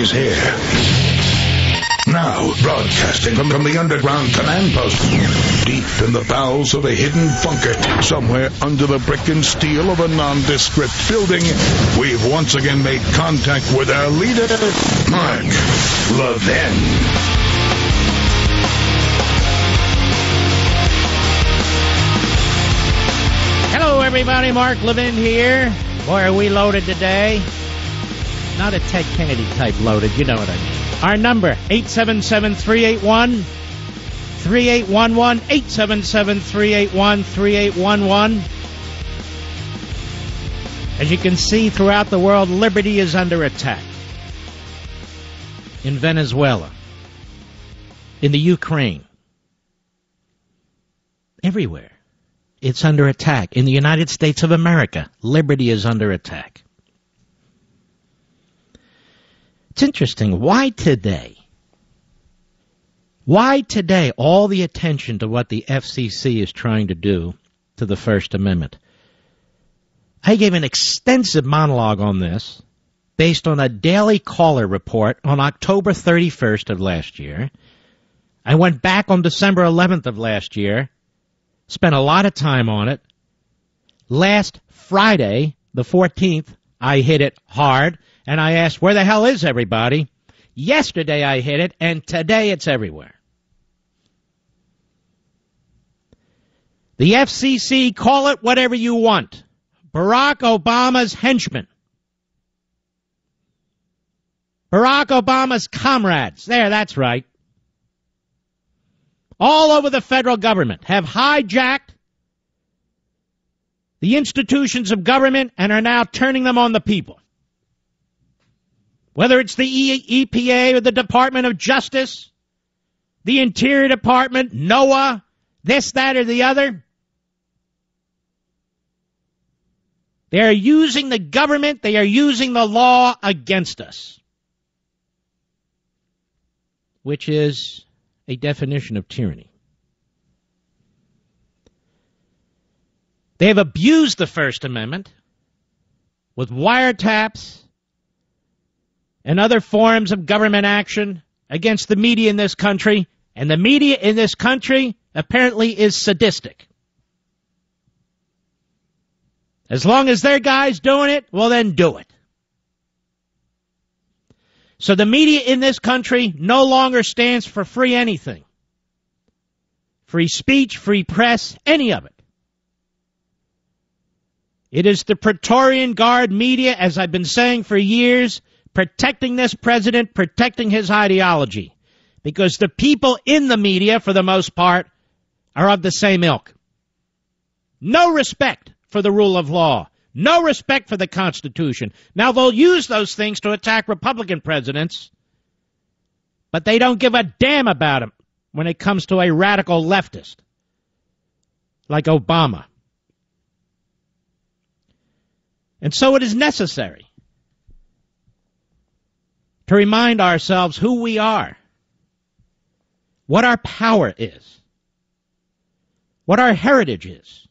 He's here. Now, broadcasting from the underground command post, deep in the bowels of a hidden bunker, somewhere under the brick and steel of a nondescript building, we've once again made contact with our leader, Mark Levin. Hello, everybody. Mark Levin here. Boy, are we loaded today. Not a Ted Kennedy type loaded, you know what I mean. Our number, 877-381-3811, 877-381-3811. As you can see throughout the world, liberty is under attack. In Venezuela, in the Ukraine, everywhere. It's under attack. In the United States of America, liberty is under attack. It's interesting. Why today? Why today all the attention to what the FCC is trying to do to the First Amendment? I gave an extensive monologue on this based on a Daily Caller report on October 31st of last year. I went back on December 11th of last year, spent a lot of time on it. Last Friday, the 14th, I hit it hard. And I asked, where the hell is everybody? Yesterday I hit it, and today it's everywhere. The FCC, call it whatever you want. Barack Obama's henchmen. Barack Obama's comrades. There, that's right. All over the federal government have hijacked the institutions of government and are now turning them on the people. Whether it's the EPA or the Department of Justice, the Interior Department, NOAA, this, that, or the other. They are using the government, they are using the law against us, which is a definition of tyranny. They have abused the First Amendment with wiretaps and other forms of government action against the media in this country, and the media in this country apparently is sadistic. As long as their guy's doing it, well then do it. So the media in this country no longer stands for free anything. Free speech, free press, any of it. It is the Praetorian Guard media, as I've been saying for years, protecting this president, protecting his ideology. Because the people in the media, for the most part, are of the same ilk. No respect for the rule of law. No respect for the Constitution. Now, they'll use those things to attack Republican presidents, but they don't give a damn about them when it comes to a radical leftist like Obama. And so it is necessary to remind ourselves who we are, what our power is, what our heritage is,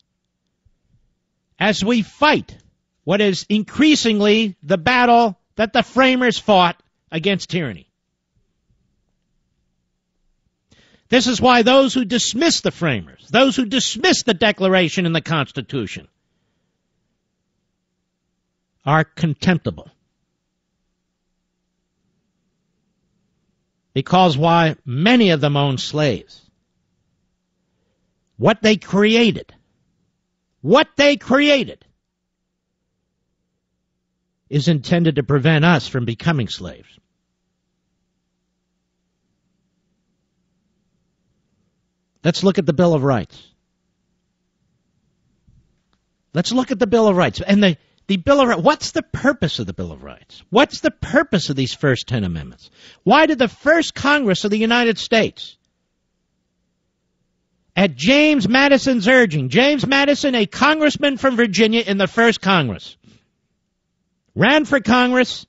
as we fight what is increasingly the battle that the framers fought against tyranny. This is why those who dismiss the framers, those who dismiss the Declaration and the Constitution, are contemptible. Because why many of them own slaves. What they created is intended to prevent us from becoming slaves. Let's look at the Bill of Rights. Let's look at the Bill of Rights. And the Bill of Rights, what's the purpose of the Bill of Rights? What's the purpose of these first 10 amendments? Why did the first Congress of the United States, at James Madison's urging, James Madison, a congressman from Virginia in the first Congress, ran for Congress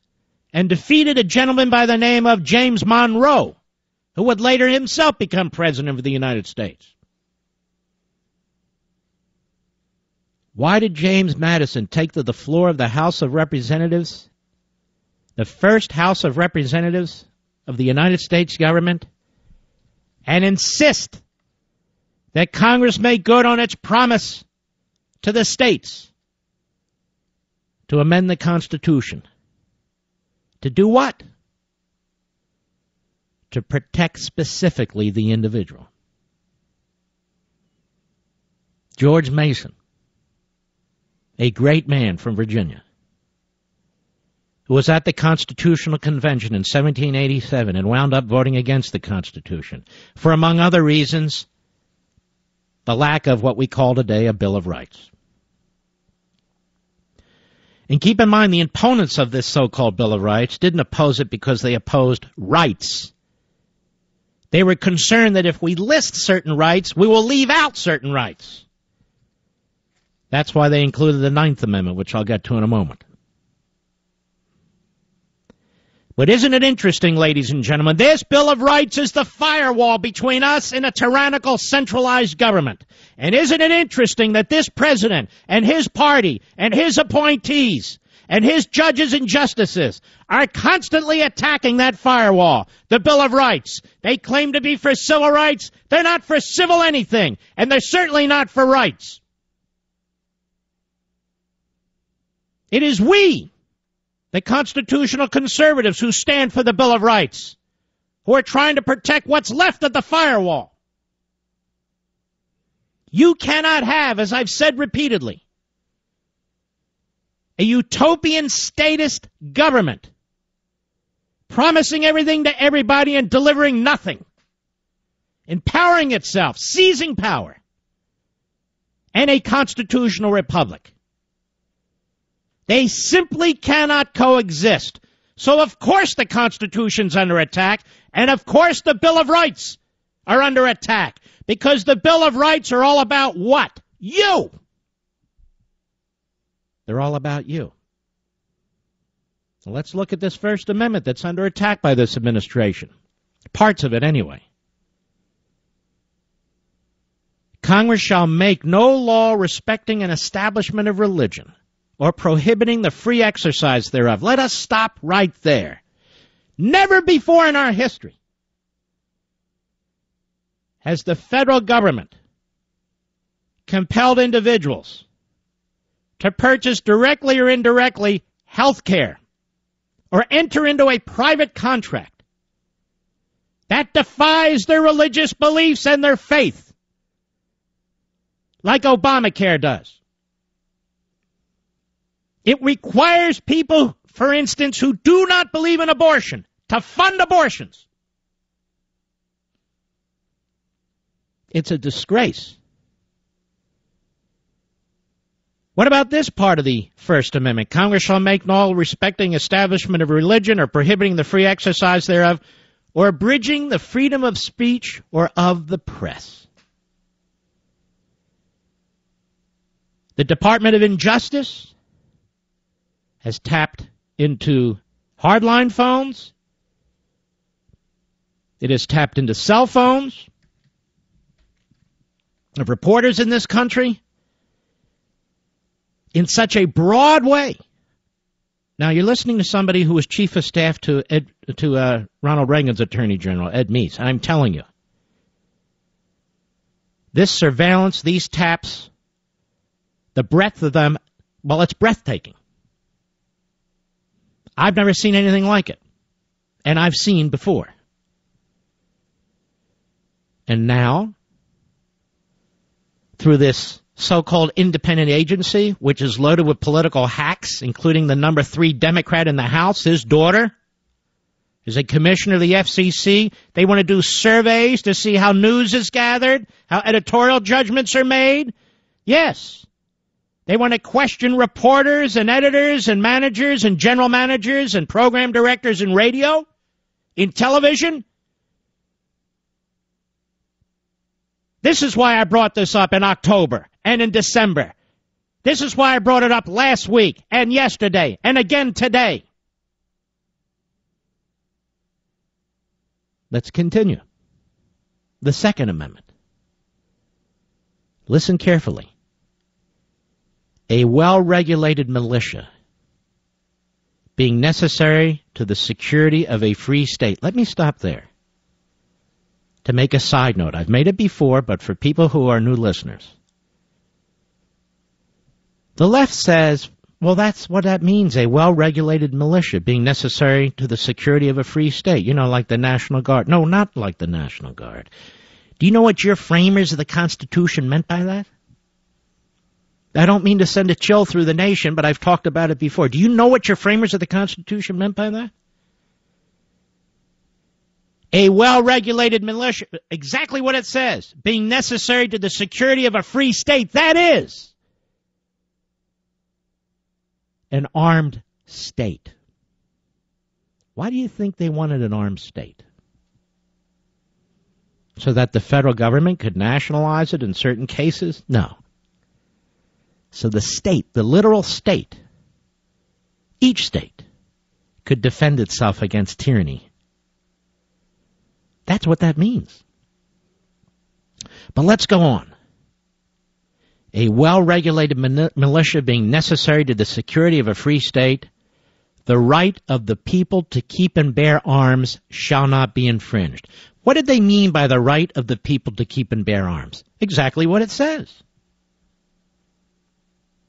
and defeated a gentleman by the name of James Monroe, who would later himself become president of the United States. Why did James Madison take to the floor of the House of Representatives the first House of Representatives of the United States government, and insist that Congress make good on its promise to the states to amend the Constitution. To do what? To protect specifically the individual. George Mason, a great man from Virginia, who was at the Constitutional Convention in 1787 and wound up voting against the Constitution for, among other reasons, the lack of what we call today a Bill of Rights. And keep in mind, the opponents of this so-called Bill of Rights didn't oppose it because they opposed rights. They were concerned that if we list certain rights, we will leave out certain rights. That's why they included the Ninth Amendment, which I'll get to in a moment. But isn't it interesting, ladies and gentlemen, this Bill of Rights is the firewall between us and a tyrannical centralized government. And isn't it interesting that this president and his party and his appointees and his judges and justices are constantly attacking that firewall, the Bill of Rights. They claim to be for civil rights. They're not for civil anything, and they're certainly not for rights. It is we, the constitutional conservatives, who stand for the Bill of Rights, who are trying to protect what's left of the firewall. You cannot have, as I've said repeatedly, a utopian statist government promising everything to everybody and delivering nothing, empowering itself, seizing power, and a constitutional republic. They simply cannot coexist. So of course the Constitution's under attack, and of course the Bill of Rights are under attack, because the Bill of Rights are all about what? You! They're all about you. So let's look at this First Amendment that's under attack by this administration. Parts of it, anyway. Congress shall make no law respecting an establishment of religion or prohibiting the free exercise thereof. Let us stop right there. Never before in our history has the federal government compelled individuals to purchase directly or indirectly health care or enter into a private contract that defies their religious beliefs and their faith, like Obamacare does. It requires people, for instance, who do not believe in abortion to fund abortions. It's a disgrace. What about this part of the First Amendment? Congress shall make no law respecting establishment of religion or prohibiting the free exercise thereof or abridging the freedom of speech or of the press. The Department of Injustice has tapped into hardline phones. It has tapped into cell phones of reporters in this country in such a broad way. Now, you're listening to somebody who was chief of staff to Ronald Reagan's Attorney General, Ed Meese. I'm telling you, this surveillance, these taps, the breadth of them, well, it's breathtaking. I've never seen anything like it. And I've seen before. And now, through this so-called independent agency, which is loaded with political hacks, including the number 3 Democrat in the House, his daughter, is a commissioner of the FCC. They want to do surveys to see how news is gathered, how editorial judgments are made. Yes. They want to question reporters and editors and managers and general managers and program directors in radio, in television. This is why I brought this up in October and in December. This is why I brought it up last week and yesterday and again today. Let's continue. The Second Amendment. Listen carefully. A well-regulated militia being necessary to the security of a free state. Let me stop there to make a side note. I've made it before, but for people who are new listeners. The left says, well, that's what that means, a well-regulated militia being necessary to the security of a free state. You know, like the National Guard. No, not like the National Guard. Do you know what your framers of the Constitution meant by that? I don't mean to send a chill through the nation, but I've talked about it before. Do you know what your framers of the Constitution meant by that? A well-regulated militia, exactly what it says, being necessary to the security of a free state. That is an armed state. Why do you think they wanted an armed state? So that the federal government could nationalize it in certain cases? No. So the state, the literal state, each state, could defend itself against tyranny. That's what that means. But let's go on. A well-regulated militia being necessary to the security of a free state, the right of the people to keep and bear arms shall not be infringed. What did they mean by the right of the people to keep and bear arms? Exactly what it says.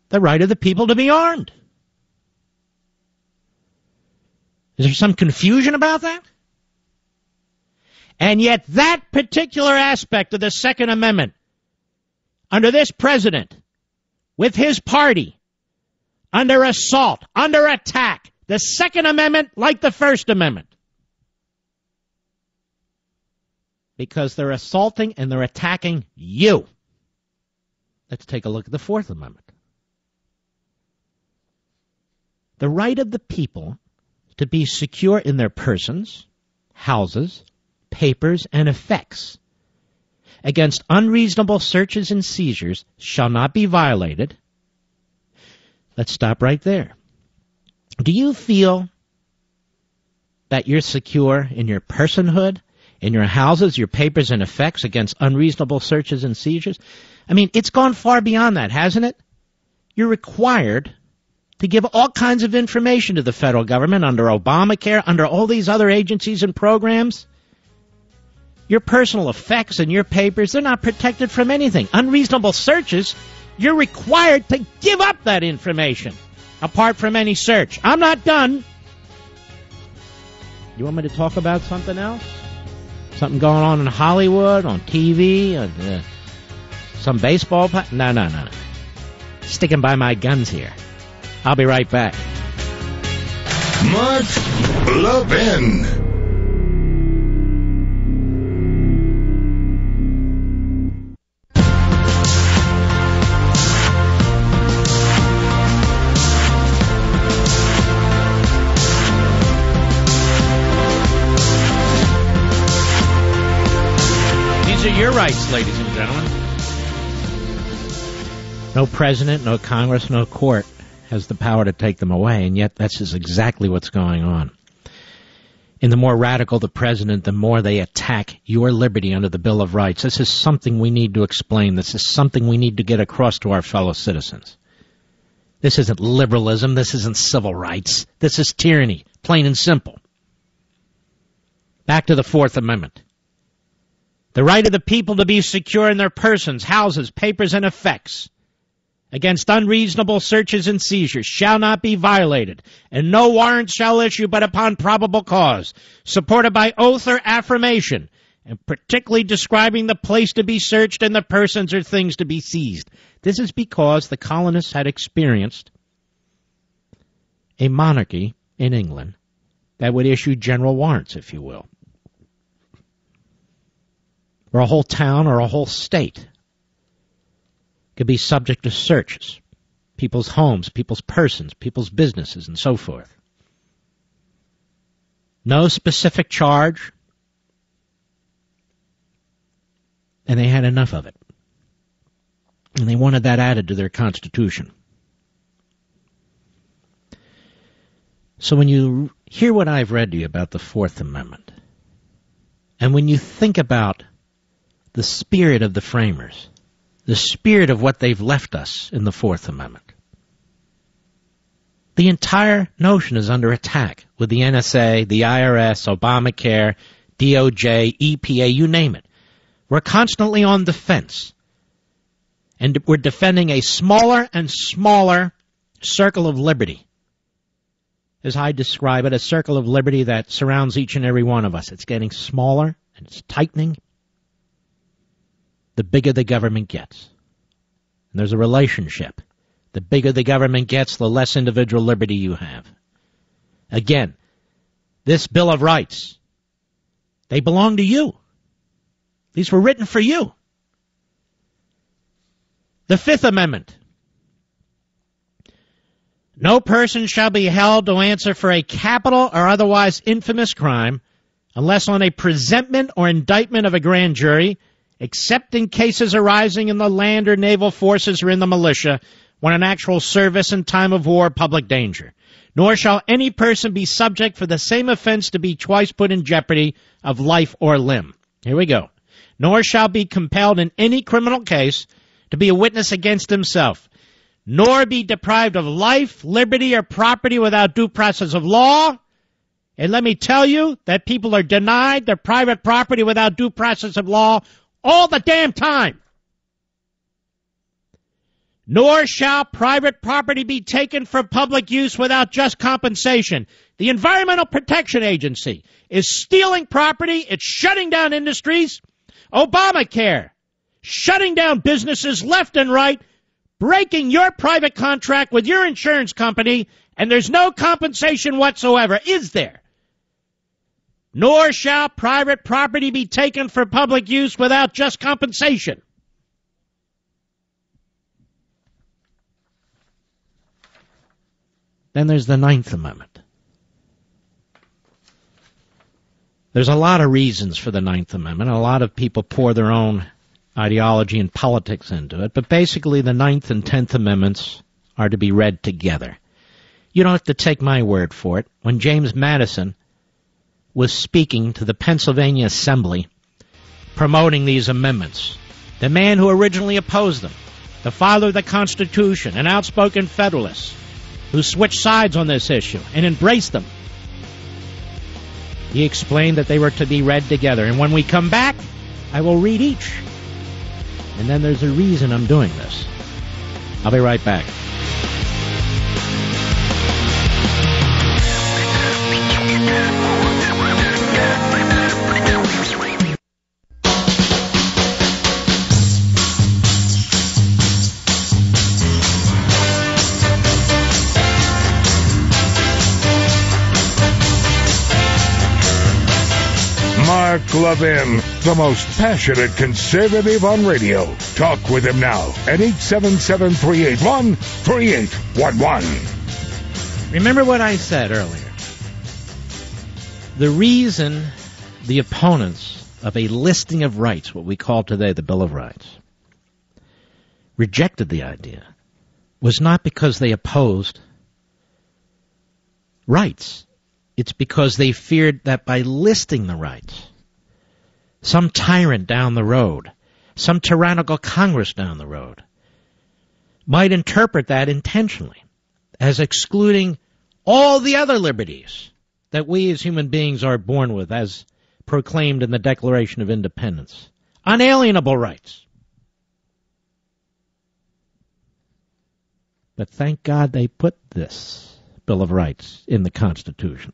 The right of the people to be armed. Is there some confusion about that? And yet that particular aspect of the Second Amendment, under this president, with his party, under assault, under attack, the Second Amendment like the First Amendment. Because they're assaulting and they're attacking you. Let's take a look at the Fourth Amendment. The right of the people to be secure in their persons, houses, papers, and effects against unreasonable searches and seizures shall not be violated. Let's stop right there. Do you feel that you're secure in your personhood, in your houses, your papers, and effects against unreasonable searches and seizures? I mean, it's gone far beyond that, hasn't it? You're required to give all kinds of information to the federal government under Obamacare, under all these other agencies and programs. Your personal effects and your papers, they're not protected from anything. Unreasonable searches, you're required to give up that information apart from any search. I'm not done. You want me to talk about something else? Something going on in Hollywood, on TV, some baseball? No. Sticking by my guns here. I'll be right back. Mark Levin. These are your rights, ladies and gentlemen. No president, no Congress, no court has the power to take them away, and yet this is exactly what's going on. And the more radical the president, the more they attack your liberty under the Bill of Rights. This is something we need to explain. This is something we need to get across to our fellow citizens. This isn't liberalism. This isn't civil rights. This is tyranny, plain and simple. Back to the Fourth Amendment. The right of the people to be secure in their persons, houses, papers, and effects against unreasonable searches and seizures shall not be violated, and no warrant shall issue but upon probable cause, supported by oath or affirmation, and particularly describing the place to be searched and the persons or things to be seized. This is because the colonists had experienced a monarchy in England that would issue general warrants, if you will, or a whole town or a whole state could be subject to searches, people's homes, people's persons, people's businesses, and so forth. No specific charge, and they had enough of it. And they wanted that added to their Constitution. So when you hear what I've read to you about the Fourth Amendment, and when you think about the spirit of the framers, the spirit of what they've left us in the Fourth Amendment, The entire notion is under attack with the NSA, the IRS, Obamacare, DOJ, EPA, you name it. We're constantly on defense. And we're defending a smaller and smaller circle of liberty. As I describe it, a circle of liberty that surrounds each and every one of us. It's getting smaller and it's tightening. The bigger the government gets. And there's a relationship. The bigger the government gets, the less individual liberty you have. Again, this Bill of Rights, they belong to you. These were written for you. The Fifth Amendment. No person shall be held to answer for a capital or otherwise infamous crime unless on a presentment or indictment of a grand jury, except in cases arising in the land or naval forces or in the militia, when in actual service in time of war or public danger. Nor shall any person be subject for the same offense to be twice put in jeopardy of life or limb. Here we go. Nor shall be compelled in any criminal case to be a witness against himself, nor be deprived of life, liberty, or property without due process of law. And let me tell you that people are denied their private property without due process of law all the damn time. Nor shall private property be taken for public use without just compensation. The Environmental Protection Agency is stealing property. It's shutting down industries. Obamacare, shutting down businesses left and right, breaking your private contract with your insurance company, and there's no compensation whatsoever, is there? Nor shall private property be taken for public use without just compensation. Then there's the Ninth Amendment. There's a lot of reasons for the Ninth Amendment. A lot of people pour their own ideology and politics into it. But basically, the Ninth and Tenth Amendments are to be read together. You don't have to take my word for it. When James Madison was speaking to the Pennsylvania Assembly promoting these amendments, the man who originally opposed them, the father of the Constitution, an outspoken Federalist, who switched sides on this issue and embraced them, he explained that they were to be read together. And when we come back, I will read each. And then there's a reason I'm doing this. I'll be right back. Mark Levin, the most passionate conservative on radio. Talk with him now at 877-381-3811. Remember what I said earlier. The reason the opponents of a listing of rights, what we call today the Bill of Rights, rejected the idea was not because they opposed rights. It's because they feared that by listing the rights, some tyrant down the road, some tyrannical Congress down the road, might interpret that intentionally as excluding all the other liberties that we as human beings are born with, as proclaimed in the Declaration of Independence. Unalienable rights. But thank God they put this Bill of Rights in the Constitution.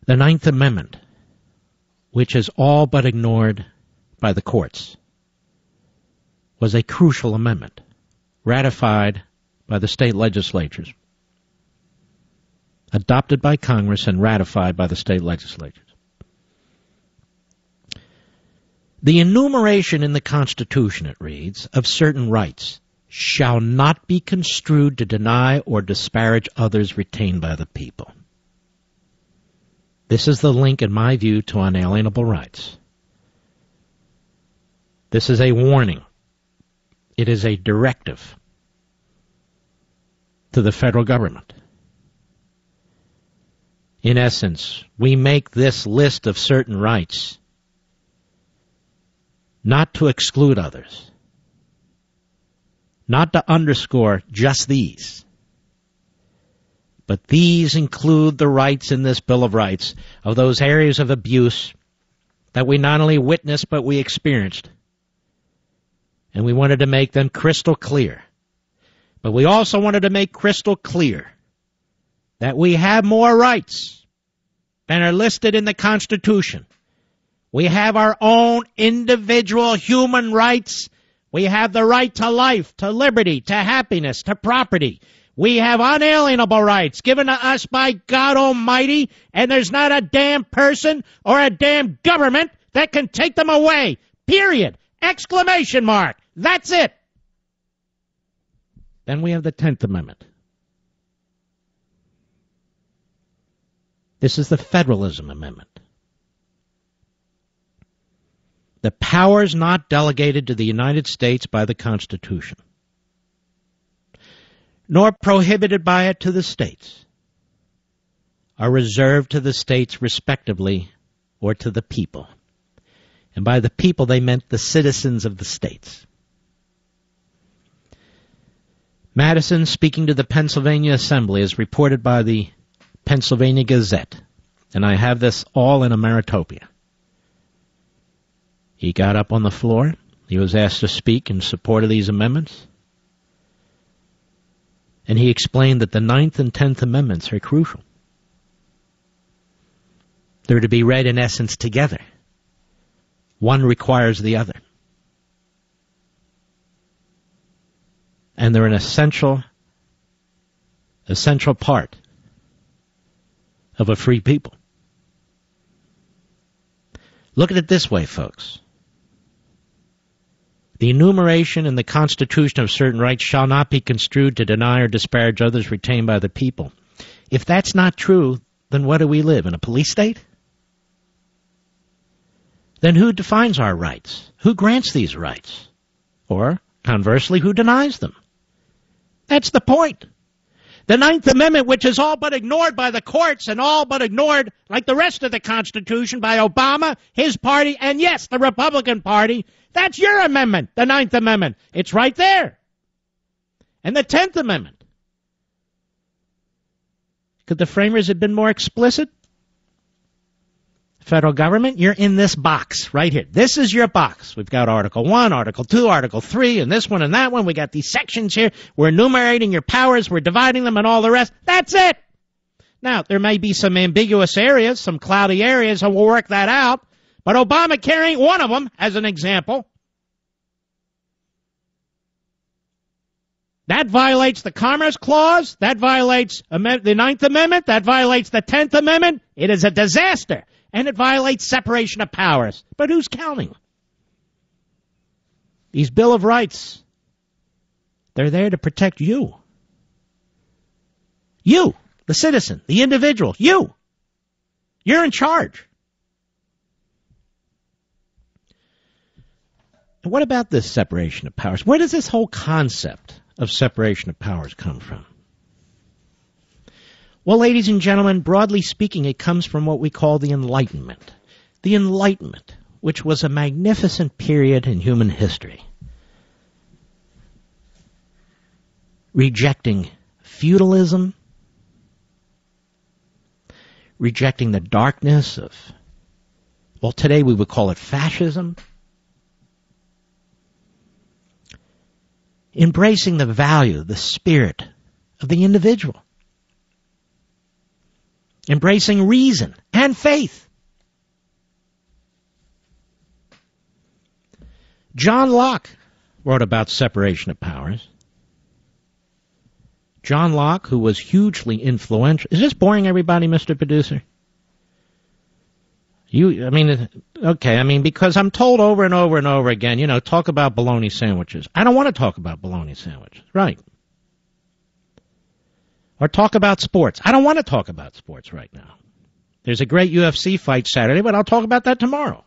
The Ninth Amendment, which is all but ignored by the courts, was a crucial amendment, ratified by the state legislatures, adopted by Congress and ratified by the state legislatures. The enumeration in the Constitution, it reads, of certain rights shall not be construed to deny or disparage others retained by the people. This is the link, in my view, to unalienable rights. This is a warning. It is a directive to the federal government. In essence, we make this list of certain rights not to exclude others, not to underscore just these. But these include the rights in this Bill of Rights of those areas of abuse that we not only witnessed but we experienced. And we wanted to make them crystal clear. But we also wanted to make crystal clear that we have more rights than are listed in the Constitution. We have our own individual human rights. We have the right to life, to liberty, to happiness, to property. We have unalienable rights given to us by God Almighty, and there's not a damn person or a damn government that can take them away. Period. Exclamation mark. That's it. Then we have the 10th Amendment. This is the Federalism Amendment. The powers not delegated to the United States by the Constitution, nor prohibited by it to the states, are reserved to the states respectively or to the people. And by the people they meant the citizens of the states. Madison, speaking to the Pennsylvania Assembly, as reported by the Pennsylvania Gazette, and I have this all in a Maritopia. He got up on the floor. He was asked to speak in support of these amendments. And he explained that the 9th and 10th Amendments are crucial. They're to be read in essence together. One requires the other. And they're an essential part of a free people. Look at it this way, folks. The enumeration in the Constitution of certain rights shall not be construed to deny or disparage others retained by the people. If that's not true, then what do we live, in a police state? Then who defines our rights? Who grants these rights? Or, conversely, who denies them? That's the point. The 9th Amendment, which is all but ignored by the courts and all but ignored, like the rest of the Constitution, by Obama, his party, and yes, the Republican Party, that's your amendment, the 9th Amendment. It's right there. And the 10th Amendment. Could the framers have been more explicit? Federal government, you're in this box right here. This is your box. We've got Article 1, Article 2, Article 3, and this one and that one. We got these sections here. We're enumerating your powers. We're dividing them and all the rest. That's it. Now, there may be some ambiguous areas, some cloudy areas, and we'll work that out. But Obamacare ain't one of them, as an example. That violates the Commerce Clause. That violates the 9th Amendment. That violates the 10th Amendment. It is a disaster. And it violates separation of powers. But who's counting? These Bill of Rights, they're there to protect you. You, the citizen, the individual, you. You're in charge. And what about this separation of powers? Where does this whole concept of separation of powers come from? Well, ladies and gentlemen, broadly speaking, it comes from what we call the Enlightenment. The Enlightenment, which was a magnificent period in human history. Rejecting feudalism, rejecting the darkness of, well, today we would call it fascism. Embracing the value, the spirit of the individual. Embracing reason and faith. John Locke wrote about separation of powers. John Locke, who was hugely influential. Is this boring, everybody, Mr. Producer? Because I'm told over and over and over again, talk about bologna sandwiches. I don't want to talk about bologna sandwiches. Right. Or talk about sports. I don't want to talk about sports right now. There's a great UFC fight Saturday, but I'll talk about that tomorrow.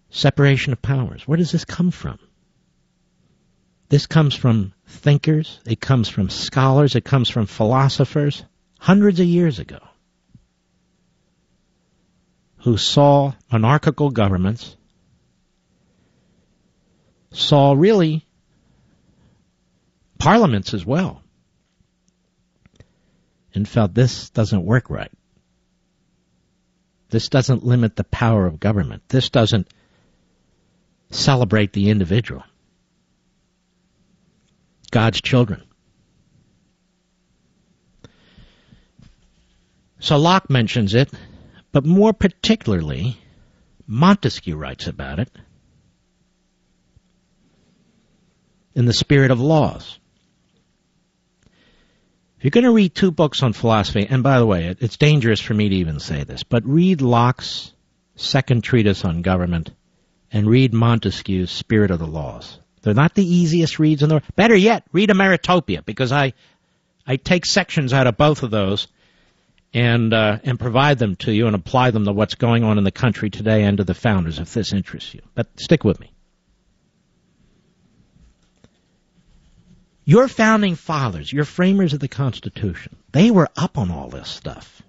Separation of powers. Where does this come from? This comes from thinkers. It comes from scholars. It comes from philosophers hundreds of years ago who saw monarchical governments saw really parliaments as well and felt this doesn't work right. This doesn't limit the power of government. This doesn't celebrate the individual. God's children. So Locke mentions it, but more particularly, Montesquieu writes about it in The Spirit of Laws. If you're going to read two books on philosophy, and by the way, it's dangerous for me to even say this, but read Locke's second treatise on government and read Montesquieu's Spirit of the Laws. They're not the easiest reads in the world. Better yet, read Meritopia, because I take sections out of both of those and provide them to you and apply them to what's going on in the country today and to the founders, if this interests you. But stick with me. Your founding fathers, your framers of the Constitution, they were up on all this stuff.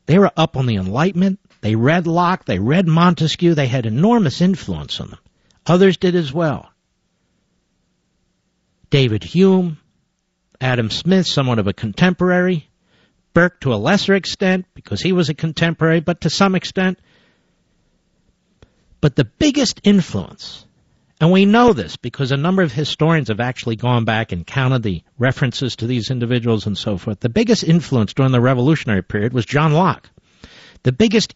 They were up on the Enlightenment. They read Locke. They read Montesquieu. They had enormous influence on them. Others did as well. David Hume, Adam Smith, somewhat of a contemporary, Burke to a lesser extent, because he was a contemporary, but to some extent. But the biggest influence, and we know this because a number of historians have actually gone back and counted the references to these individuals and so forth, the biggest influence during the Revolutionary period was John Locke. The biggest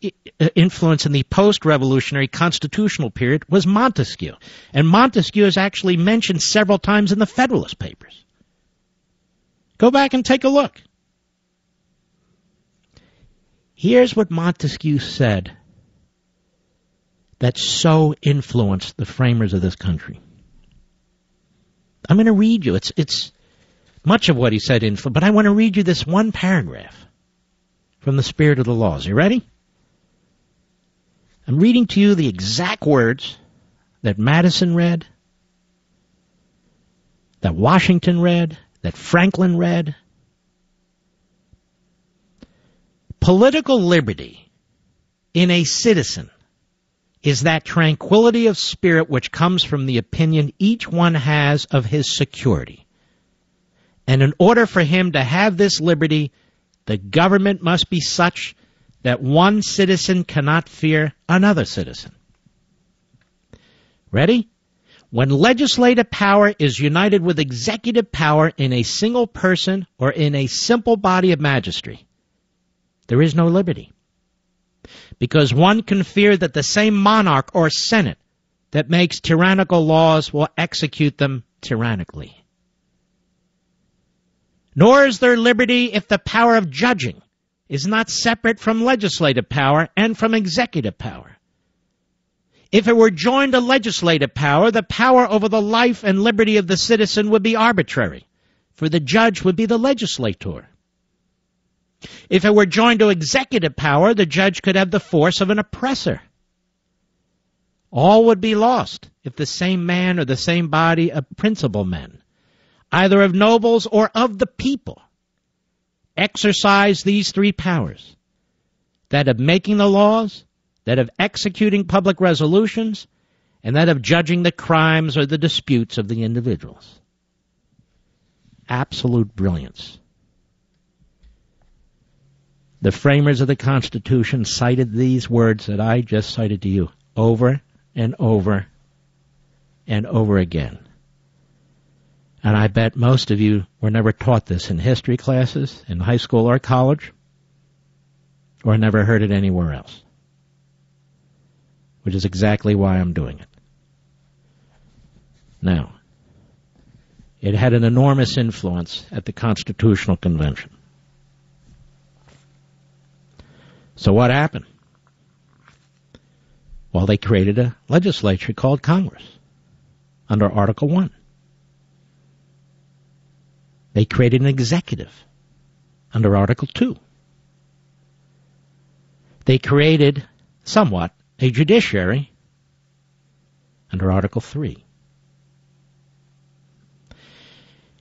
influence in the post-revolutionary constitutional period was Montesquieu. And Montesquieu is actually mentioned several times in the Federalist Papers. Go back and take a look. Here's what Montesquieu said that so influenced the framers of this country. I'm going to read you. It's much of what he said, but I want to read you this one paragraph from The Spirit of the Laws. You ready? I'm reading to you the exact words that Madison read, that Washington read, that Franklin read. Political liberty in a citizen is that tranquility of spirit which comes from the opinion each one has of his security. And in order for him to have this liberty, the government must be such that one citizen cannot fear another citizen. Ready? When legislative power is united with executive power in a single person or in a simple body of magistracy, there is no liberty. Because one can fear that the same monarch or senate that makes tyrannical laws will execute them tyrannically. Nor is there liberty if the power of judging is not separate from legislative power and from executive power. If it were joined to legislative power, the power over the life and liberty of the citizen would be arbitrary, for the judge would be the legislator. If it were joined to executive power, the judge could have the force of an oppressor. All would be lost if the same man or the same body of principal men, either of nobles or of the people, exercise these three powers, that of making the laws, that of executing public resolutions, and that of judging the crimes or the disputes of the individuals. Absolute brilliance. The framers of the Constitution cited these words that I just cited to you over and over and over again. And I bet most of you were never taught this in history classes, in high school or college, or never heard it anywhere else, which is exactly why I'm doing it. Now, it had an enormous influence at the Constitutional Convention. So what happened? Well, they created a legislature called Congress under Article 1. They created an executive under Article 2. They created, somewhat, a judiciary under Article 3.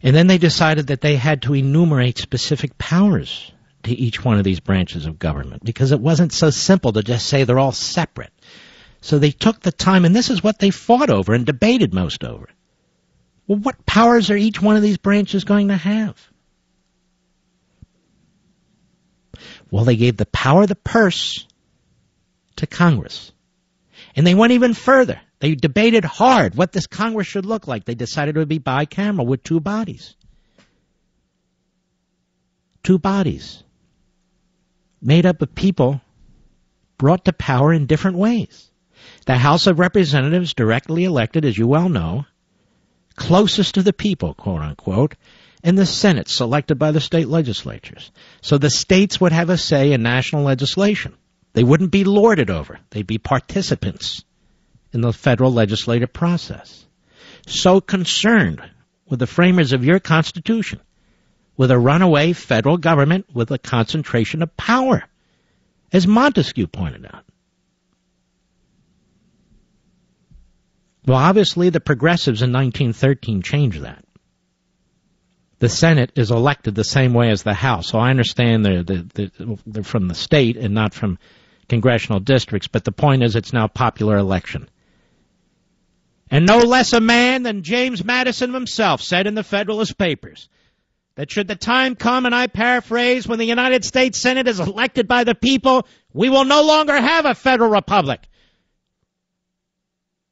And then they decided that they had to enumerate specific powers to each one of these branches of government, because it wasn't so simple to just say they're all separate. So they took the time, and this is what they fought over and debated most over. Well, what powers are each one of these branches going to have? Well, they gave the power of the purse to Congress. And they went even further. They debated hard what this Congress should look like. They decided it would be bicameral with two bodies. Two bodies made up of people brought to power in different ways. The House of Representatives, directly elected, as you well know, closest to the people, quote unquote, and the Senate, selected by the state legislatures. So the states would have a say in national legislation. They wouldn't be lorded over. They'd be participants in the federal legislative process. So concerned with the framers of your Constitution, with a runaway federal government with a concentration of power, as Montesquieu pointed out. Well, obviously, the progressives in 1913 changed that. The Senate is elected the same way as the House. So I understand they're from the state and not from congressional districts, but the point is it's now a popular election. And no less a man than James Madison himself said in the Federalist Papers that should the time come, and I paraphrase, when the United States Senate is elected by the people, we will no longer have a federal republic.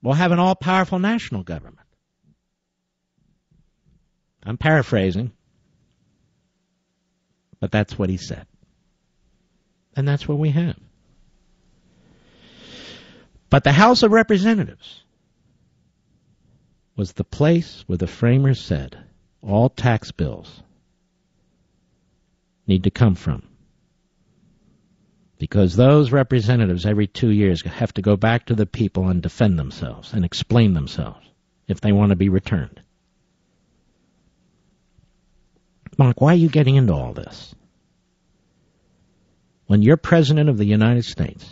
We'll have an all-powerful national government. I'm paraphrasing, but that's what he said. And that's what we have. But the House of Representatives was the place where the framers said all tax bills need to come from. Because those representatives every 2 years have to go back to the people and defend themselves and explain themselves if they want to be returned. Mark, why are you getting into all this? When you're President of the United States,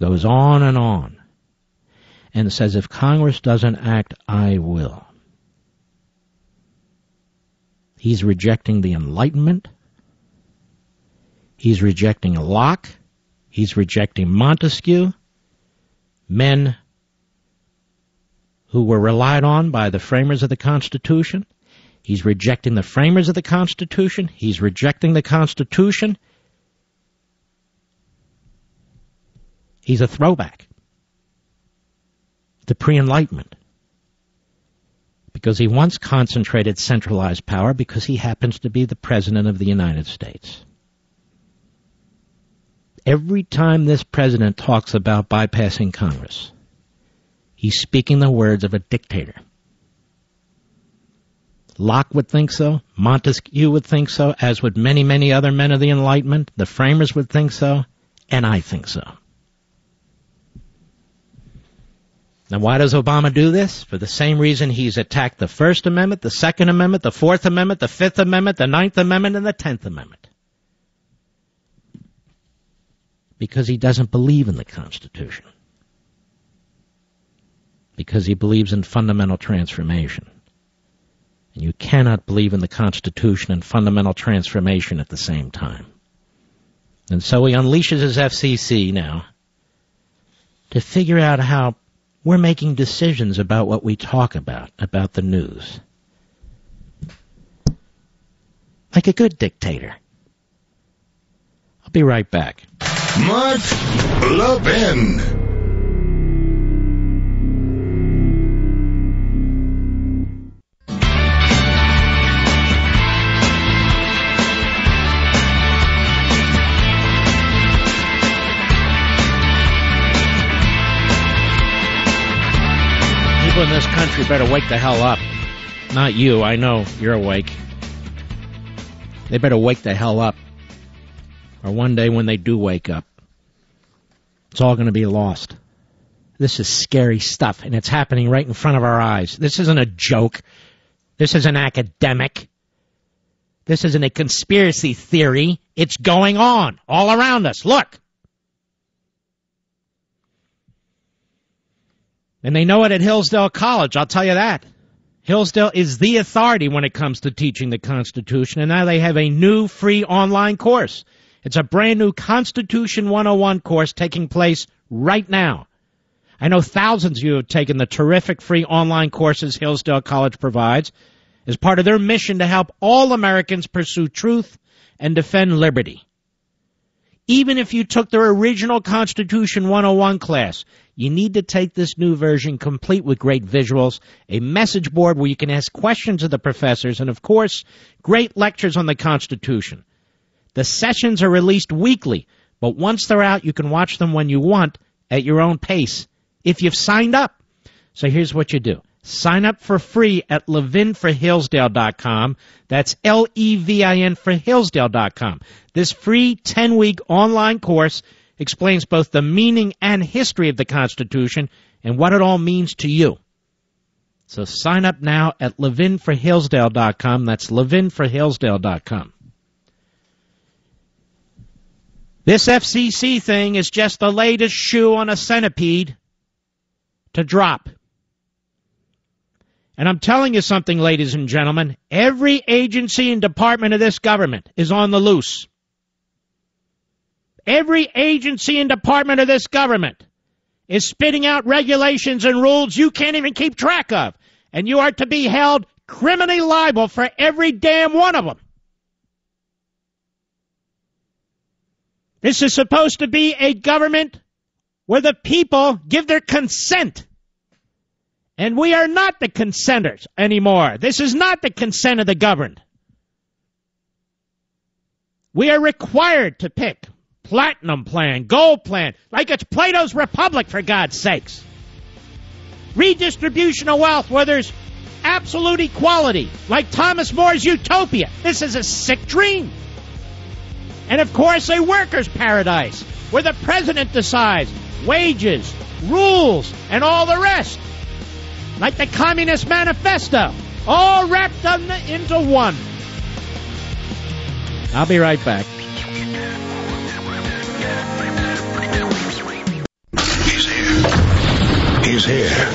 goes on and says, if Congress doesn't act, I will. He's rejecting the Enlightenment. He's rejecting Locke. He's rejecting Montesquieu, men who were relied on by the framers of the Constitution. He's rejecting the framers of the Constitution. He's rejecting the Constitution. He's a throwback to pre-Enlightenment because he once concentrated centralized power because he happens to be the President of the United States. Every time this president talks about bypassing Congress, he's speaking the words of a dictator. Locke would think so. Montesquieu would think so, as would many, many other men of the Enlightenment. The framers would think so, and I think so. Now, why does Obama do this? For the same reason he's attacked the First Amendment, the Second Amendment, the Fourth Amendment, the Fifth Amendment, the Ninth Amendment, and the Tenth Amendment. Because he doesn't believe in the Constitution. Because he believes in fundamental transformation. And you cannot believe in the Constitution and fundamental transformation at the same time. And so he unleashes his FCC now to figure out how we're making decisions about what we talk about the news. Like a good dictator. I'll be right back. Mark Levin. People in this country better wake the hell up. Not you, I know you're awake. They better wake the hell up. Or one day when they do wake up, it's all going to be lost. This is scary stuff, and it's happening right in front of our eyes. This isn't a joke. This isn't academic. This isn't a conspiracy theory. It's going on all around us. Look. And they know it at Hillsdale College, I'll tell you that. Hillsdale is the authority when it comes to teaching the Constitution, and now they have a new free online course. It's a brand new Constitution 101 course taking place right now. I know thousands of you have taken the terrific free online courses Hillsdale College provides as part of their mission to help all Americans pursue truth and defend liberty. Even if you took their original Constitution 101 class, you need to take this new version complete with great visuals, a message board where you can ask questions of the professors, and, of course, great lectures on the Constitution. The sessions are released weekly, but once they're out, you can watch them when you want at your own pace if you've signed up. So here's what you do. Sign up for free at levinforhillsdale.com. That's Levin for Hillsdale.com. This free 10-week online course explains both the meaning and history of the Constitution and what it all means to you. So sign up now at levinforhillsdale.com. That's levinforhillsdale.com. This FCC thing is just the latest shoe on a centipede to drop. And I'm telling you something, ladies and gentlemen, every agency and department of this government is on the loose. Every agency and department of this government is spitting out regulations and rules you can't even keep track of. And you are to be held criminally liable for every damn one of them. This is supposed to be a government where the people give their consent. And we are not the consenters anymore. This is not the consent of the governed. We are required to pick platinum plan, gold plan, like it's Plato's Republic, for God's sakes. Redistribution of wealth where there's absolute equality, like Thomas More's utopia. This is a sick dream. And, of course, a workers' paradise where the president decides wages, rules, and all the rest. Like the Communist Manifesto, all wrapped into one. I'll be right back. He's here.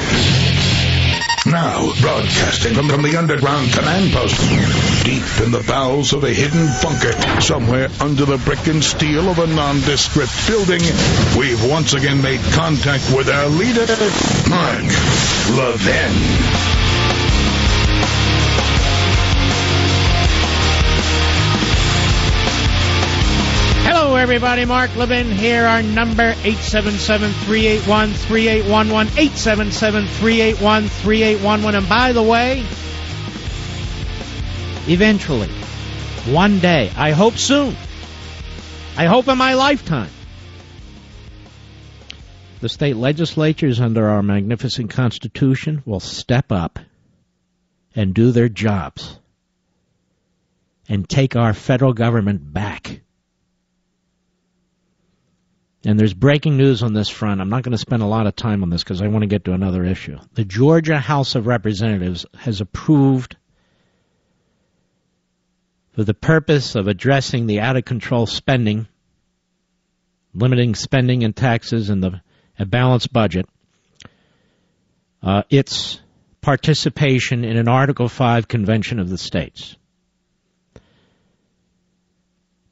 Now, broadcasting from the underground command post, deep in the bowels of a hidden bunker, somewhere under the brick and steel of a nondescript building, we've once again made contact with our leader, Mark Levin. Hello, everybody. Mark Levin here. Our number, 877-381-3811, 877-381-3811. And by the way, eventually, one day, I hope soon, I hope in my lifetime, the state legislatures under our magnificent Constitution will step up and do their jobs and take our federal government back. And there's breaking news on this front. I'm not going to spend a lot of time on this because I want to get to another issue. The Georgia House of Representatives has approved, for the purpose of addressing the out-of-control spending, limiting spending and taxes in a balanced budget, its participation in an Article 5 Convention of the States.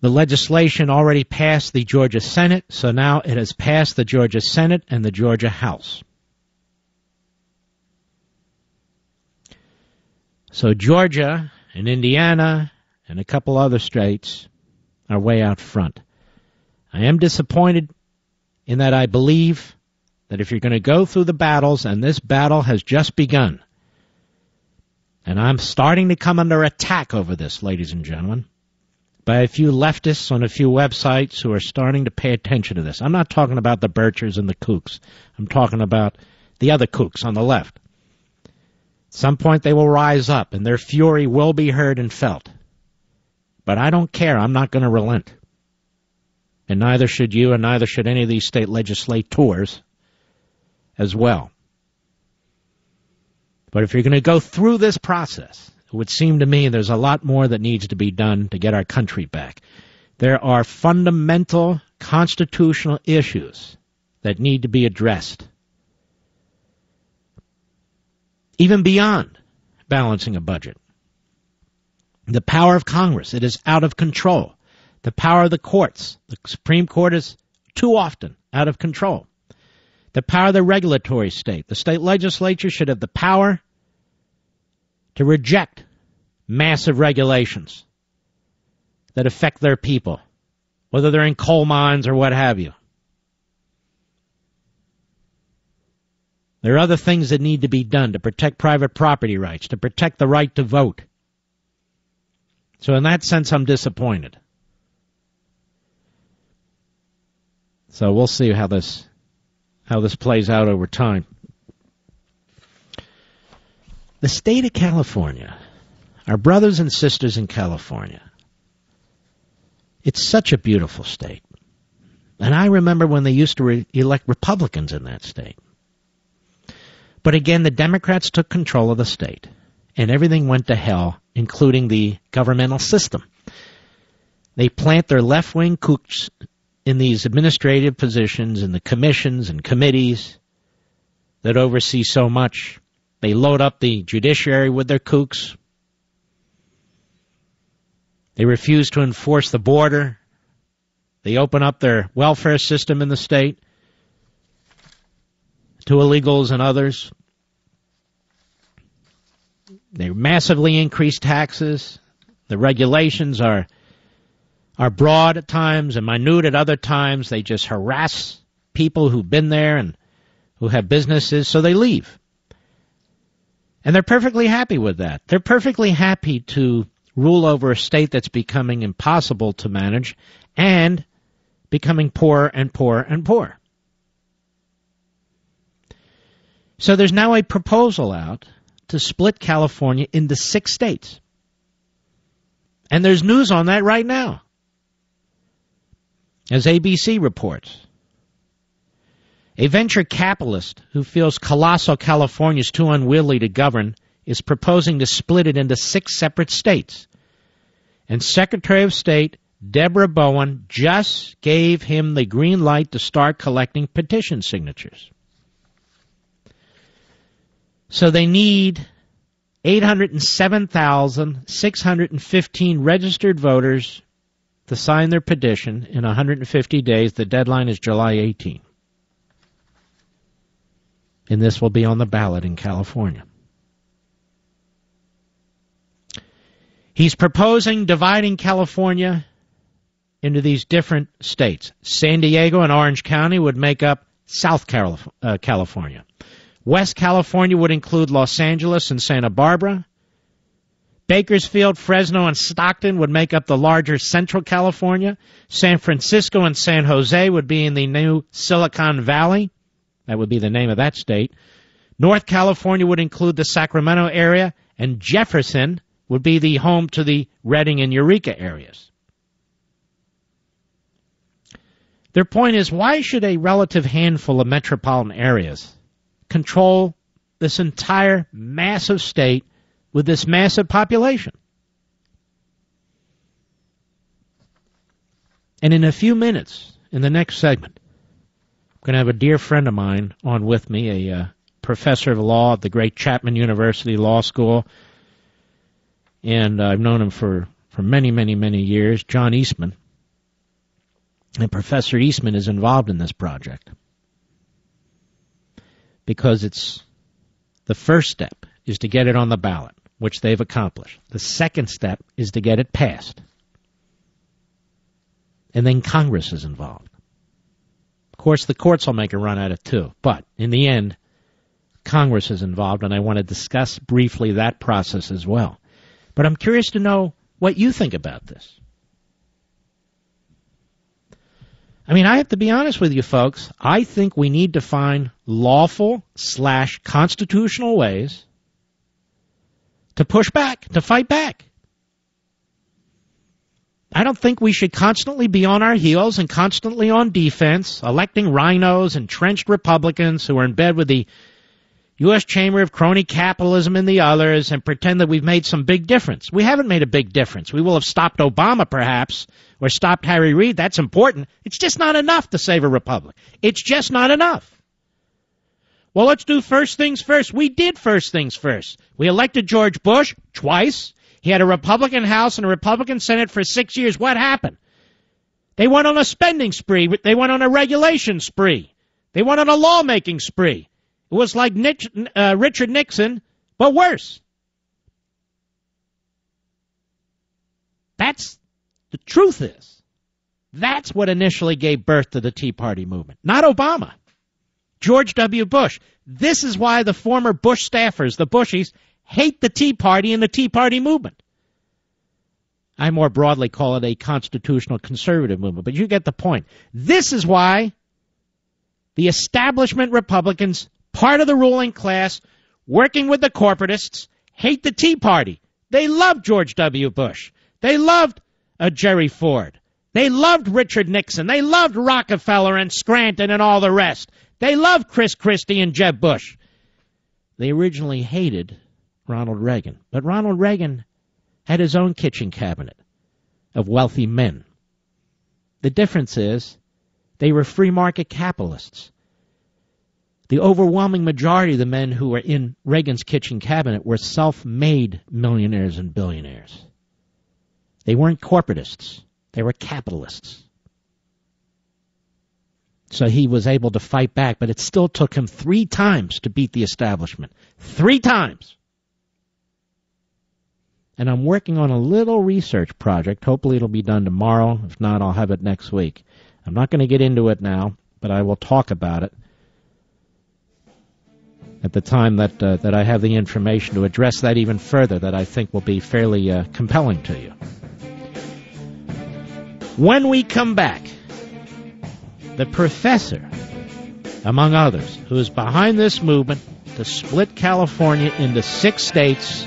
The legislation already passed the Georgia Senate, so now it has passed the Georgia Senate and the Georgia House. So Georgia and Indiana and a couple other states are way out front. I am disappointed in that I believe that if you're going to go through the battles, and this battle has just begun, and I'm starting to come under attack over this, ladies and gentlemen, by a few leftists on a few websites who are starting to pay attention to this. I'm not talking about the Birchers and the kooks. I'm talking about the other kooks on the left. At some point they will rise up, and their fury will be heard and felt. But I don't care. I'm not going to relent. And neither should you, and neither should any of these state legislators as well. But if you're going to go through this process, it would seem to me there's a lot more that needs to be done to get our country back. There are fundamental constitutional issues that need to be addressed, even beyond balancing a budget. The power of Congress, it is out of control. The power of the courts, the Supreme Court is too often out of control. The power of the regulatory state. The state legislature should have the power to reject massive regulations that affect their people, whether they're in coal mines or what have you. There are other things that need to be done to protect private property rights, to protect the right to vote. So in that sense, I'm disappointed. So we'll see how this plays out over time. The state of California, our brothers and sisters in California, it's such a beautiful state. And I remember when they used to elect Republicans in that state. But again, the Democrats took control of the state, and everything went to hell, including the governmental system. They plant their left-wing kooks in these administrative positions, in the commissions and committees that oversee so much. They load up the judiciary with their kooks. They refuse to enforce the border. They open up their welfare system in the state to illegals and others. They massively increase taxes. The regulations are broad at times and minute at other times. They just harass people who've been there and who have businesses, so they leave. And they're perfectly happy with that. They're perfectly happy to rule over a state that's becoming impossible to manage and becoming poorer and poorer and poorer. So there's now a proposal out to split California into 6 states. And there's news on that right now, as ABC reports. A venture capitalist who feels colossal California is too unwieldy to govern is proposing to split it into 6 separate states. And Secretary of State Deborah Bowen just gave him the green light to start collecting petition signatures. So they need 807,615 registered voters to sign their petition in 150 days. The deadline is July 18. And this will be on the ballot in California. He's proposing dividing California into these different states. San Diego and Orange County would make up South California. West California would include Los Angeles and Santa Barbara. Bakersfield, Fresno, and Stockton would make up the larger Central California. San Francisco and San Jose would be in the new Silicon Valley. That would be the name of that state. North California would include the Sacramento area, and Jefferson would be the home to the Redding and Eureka areas. Their point is, why should a relative handful of metropolitan areas control this entire massive state with this massive population? And in a few minutes, in the next segment, I'm going to have a dear friend of mine on with me, a professor of law at the great Chapman University Law School, and I've known him for many, many, many years, John Eastman. And Professor Eastman is involved in this project because it's the first step is to get it on the ballot, which they've accomplished. The second step is to get it passed. And then Congress is involved. Of course, the courts will make a run at it too. But in the end, Congress is involved, and I want to discuss briefly that process as well. But I'm curious to know what you think about this. I mean, I have to be honest with you folks. I think we need to find lawful/constitutional ways to push back, to fight back. I don't think we should constantly be on our heels and constantly on defense, electing rhinos, entrenched Republicans who are in bed with the U.S. Chamber of Crony Capitalism and the others, and pretend that we've made some big difference. We haven't made a big difference. We will have stopped Obama, perhaps, or stopped Harry Reid. That's important. It's just not enough to save a republic. It's just not enough. Well, let's do first things first. We did first things first. We elected George Bush twice. He had a Republican House and a Republican Senate for 6 years. What happened? They went on a spending spree. They went on a regulation spree. They went on a lawmaking spree. It was like Richard Nixon, but worse. That's the truth is. That's what initially gave birth to the Tea Party movement, not Obama. George W. Bush. This is why the former Bush staffers, the Bushies, hate the Tea Party and the Tea Party movement. I more broadly call it a constitutional conservative movement, but you get the point. This is why the establishment Republicans, part of the ruling class, working with the corporatists, hate the Tea Party. They loved George W. Bush. They loved Jerry Ford. They loved Richard Nixon. They loved Rockefeller and Scranton and all the rest. They loved Chris Christie and Jeb Bush. They originally hated Ronald Reagan, but Ronald Reagan had his own kitchen cabinet of wealthy men. The difference is they were free market capitalists. The overwhelming majority of the men who were in Reagan's kitchen cabinet were self-made millionaires and billionaires. They weren't corporatists. They were capitalists. So he was able to fight back, but it still took him 3 times to beat the establishment. 3 times. And I'm working on a little research project. Hopefully it'll be done tomorrow. If not, I'll have it next week. I'm not going to get into it now, but I will talk about it at the time that I have the information to address that even further, that I think will be fairly compelling to you. When we come back, the professor, among others, who is behind this movement to split California into 6 states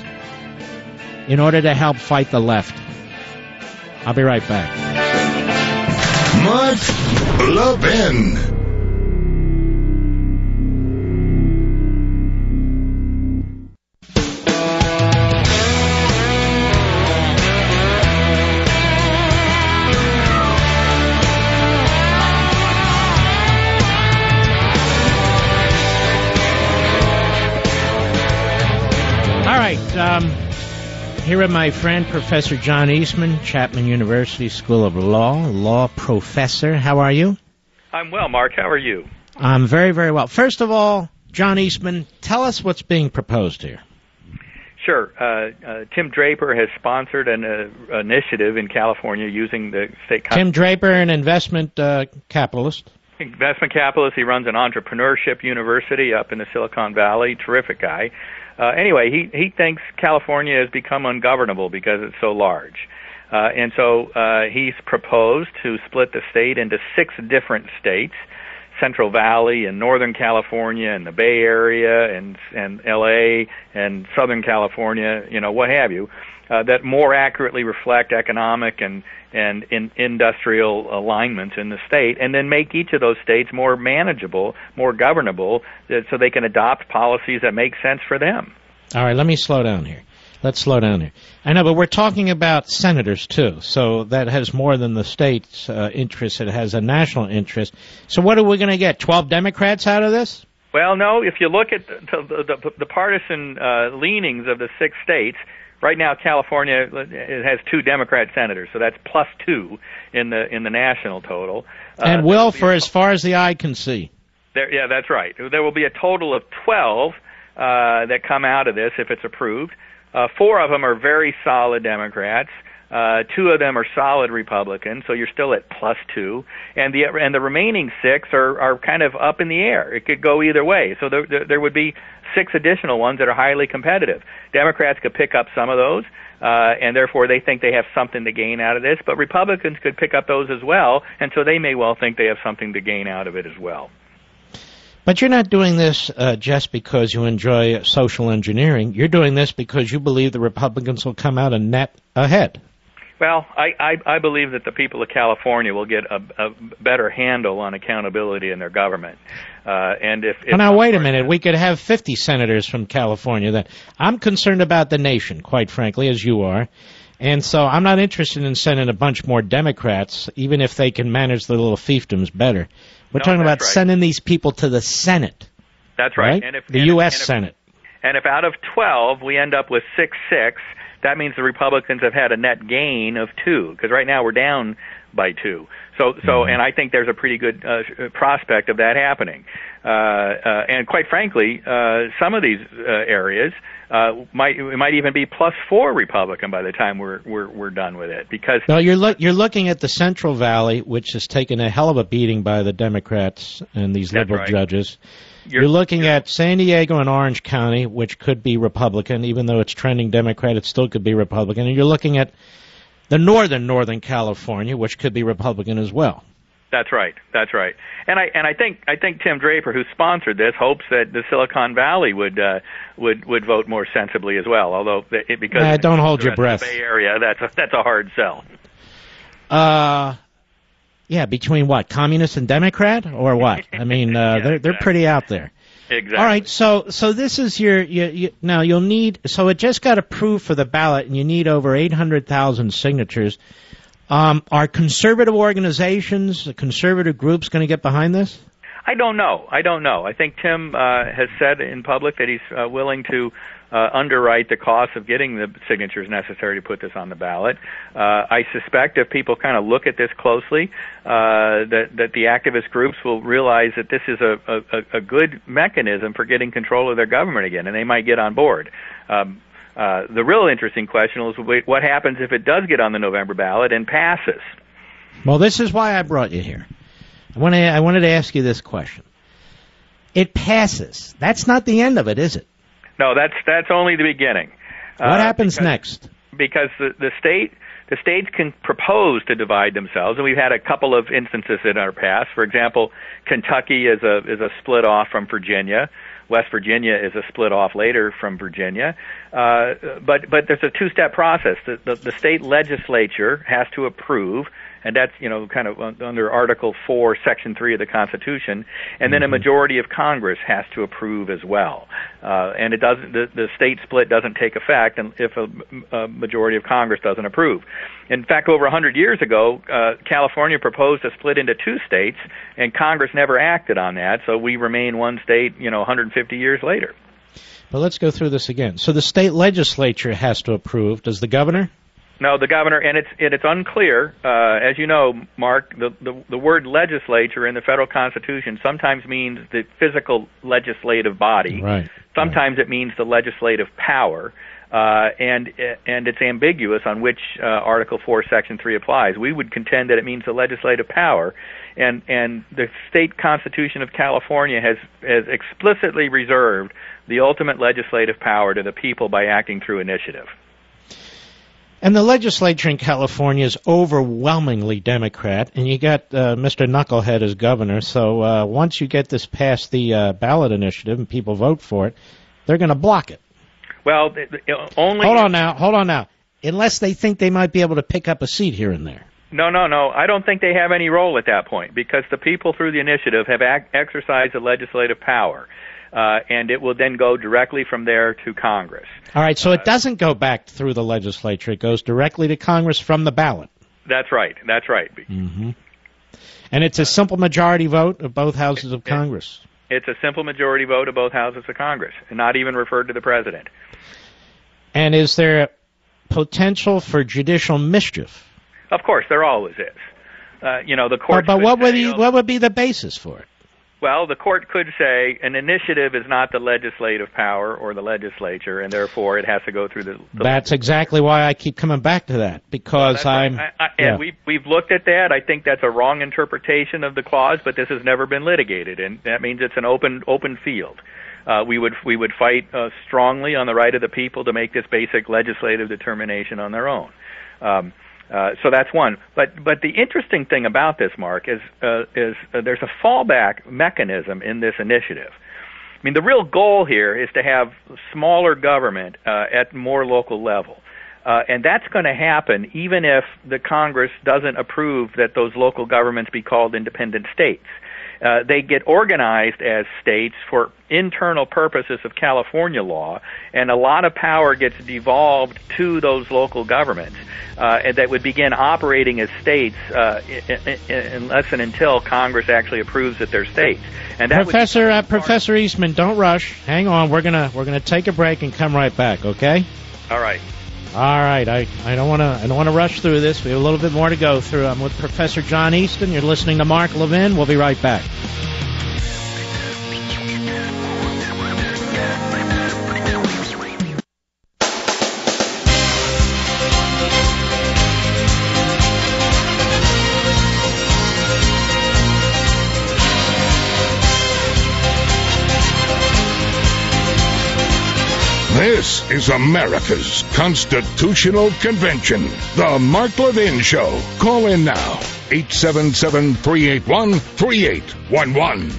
in order to help fight the left. I'll be right back. Mark Levin. Here with my friend, Professor John Eastman, Chapman University School of Law professor. How are you? I'm well, Mark. How are you? I'm very, very well. First of all, John Eastman, tell us what's being proposed here. Sure. Tim Draper has sponsored an initiative in California using the state... Tim Draper, an investment capitalist. Investment capitalist. He runs an entrepreneurship university up in the Silicon Valley. Terrific guy. Anyway, he thinks California has become ungovernable because it's so large. And so he's proposed to split the state into 6 different states, Central Valley and Northern California and the Bay Area and L.A. and Southern California, what have you, that more accurately reflect economic and industrial alignments in the state, and then make each of those states more manageable, more governable, so they can adopt policies that make sense for them. All right, let me slow down here. Let's slow down here. I know, but we're talking about senators, too, so that has more than the state's interest. It has a national interest. So what are we going to get, 12 Democrats out of this? Well, no, if you look at the partisan leanings of the 6 states, right now, California has 2 Democrat senators, so that's plus 2 in the national total. And will for as far as the eye can see. Yeah, that's right. There will be a total of 12 that come out of this if it's approved. 4 of them are very solid Democrats. 2 of them are solid Republicans, so you're still at plus 2. And the remaining 6 are kind of up in the air. It could go either way. So there would be 6 additional ones that are highly competitive. Democrats could pick up some of those, and therefore they think they have something to gain out of this. But Republicans could pick up those as well, and so they may well think they have something to gain out of it as well. But you're not doing this just because you enjoy social engineering. You're doing this because you believe the Republicans will come out a net ahead. Well, I believe that the people of California will get a better handle on accountability in their government. And if now, wait a minute. We could have 50 senators from California. Then I'm concerned about the nation, quite frankly, as you are. And so I'm not interested in sending a bunch more Democrats, even if they can manage the little fiefdoms better. We're talking about sending these people to the Senate. That's right. And the U.S. Senate. And if out of 12 we end up with 6-6, that means the Republicans have had a net gain of 2, because right now we're down by 2. And I think there's a pretty good prospect of that happening. And quite frankly, some of these areas might even be +4 Republican by the time we're done with it. Because you're looking at the Central Valley, which has taken a hell of a beating by the Democrats and these liberal judges. You're looking at San Diego and Orange County, which could be Republican, even though it's trending Democrat, it still could be Republican. And you're looking at the Northern California, which could be Republican as well. That's right. And I think Tim Draper, who sponsored this, hopes that the Silicon Valley would vote more sensibly as well. Although because don't hold your breath. The Bay Area, that's a hard sell. Yeah, between what, communist and Democrat, or what? I mean, they're pretty out there. Exactly. All right, so this is now you'll need, so it just got approved for the ballot, and you need over 800,000 signatures. Are conservative organizations, conservative groups going to get behind this? I don't know. I think Tim has said in public that he's willing to underwrite the cost of getting the signatures necessary to put this on the ballot. I suspect if people kind of look at this closely, that the activist groups will realize that this is a good mechanism for getting control of their government again, and they might get on board. The real interesting question is what happens if it does get on the November ballot and passes? Well, this is why I brought you here. I wanted to ask you this question. It passes. That's not the end of it, is it? No, that's only the beginning. What happens next? Because the states can propose to divide themselves, and we've had a couple of instances in our past. For example, Kentucky is a split off from Virginia. West Virginia is a split off later from Virginia. But there's a two-step process. The state legislature has to approve, and that's kind of under Article 4, Section 3 of the Constitution, and then a majority of Congress has to approve as well. And it doesn't. The state split doesn't take effect if a majority of Congress doesn't approve. In fact, over 100 years ago, California proposed to split into 2 states, and Congress never acted on that. So we remain one state, 150 years later. But let's go through this again. So the state legislature has to approve. Does the governor? No, the governor, and it's unclear. As you know, Mark, the word legislature in the federal Constitution sometimes means the physical legislative body. Right. Sometimes it means the legislative power, and it's ambiguous on which Article 4, Section 3 applies. We would contend that it means the legislative power, and the state Constitution of California has explicitly reserved the ultimate legislative power to the people by acting through initiative. And the legislature in California is overwhelmingly Democrat, and you got Mr. Knucklehead as governor. So once you get this past the ballot initiative and people vote for it, they're going to block it. Well, only... Hold on now. Unless they think they might be able to pick up a seat here and there. No. I don't think they have any role at that point, because the people through the initiative have exercised the legislative power. And it will then go directly from there to Congress. All right, so it doesn't go back through the legislature. It goes directly to Congress from the ballot. That's right. Mm-hmm. And it's a simple majority vote of both houses of Congress. It's a simple majority vote of both houses of Congress, and not even referred to the president. And is there potential for judicial mischief? Of course, there always is. The court. But what would be the basis for it? Well, the court could say an initiative is not the legislative power or the legislature, and therefore it has to go through the That's exactly why I keep coming back to that, because and we've looked at that. I think that's a wrong interpretation of the clause, but this has never been litigated, and that means it's an open field. We would fight strongly on the right of the people to make this basic legislative determination on their own. So that's one. But the interesting thing about this, Mark, is there's a fallback mechanism in this initiative. I mean, the real goal here is to have smaller government at more local level. And that's going to happen even if the Congress doesn't approve that those local governments be called independent states. They get organized as states for internal purposes of California law, and a lot of power gets devolved to those local governments, and that would begin operating as states unless and until Congress actually approves that they're states. And that Professor Eastman, don't rush. Hang on. We're gonna take a break and come right back. Okay? All right. All right, I don't want to rush through this. We have a little bit more to go through. I'm with Professor John Easton. You're listening to Mark Levin. We'll be right back. This is America's Constitutional Convention, the Mark Levin Show. Call in now, 877-381-3811.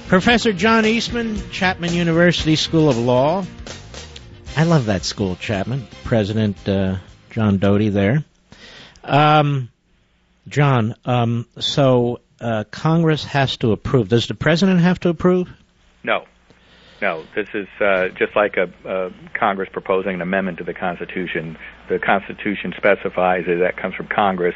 Professor John Eastman, Chapman University School of Law. I love that school, Chapman. President John Doty there. John, so Congress has to approve. Does the president have to approve? No. No, this is just like a Congress proposing an amendment to the Constitution. The Constitution specifies that comes from Congress.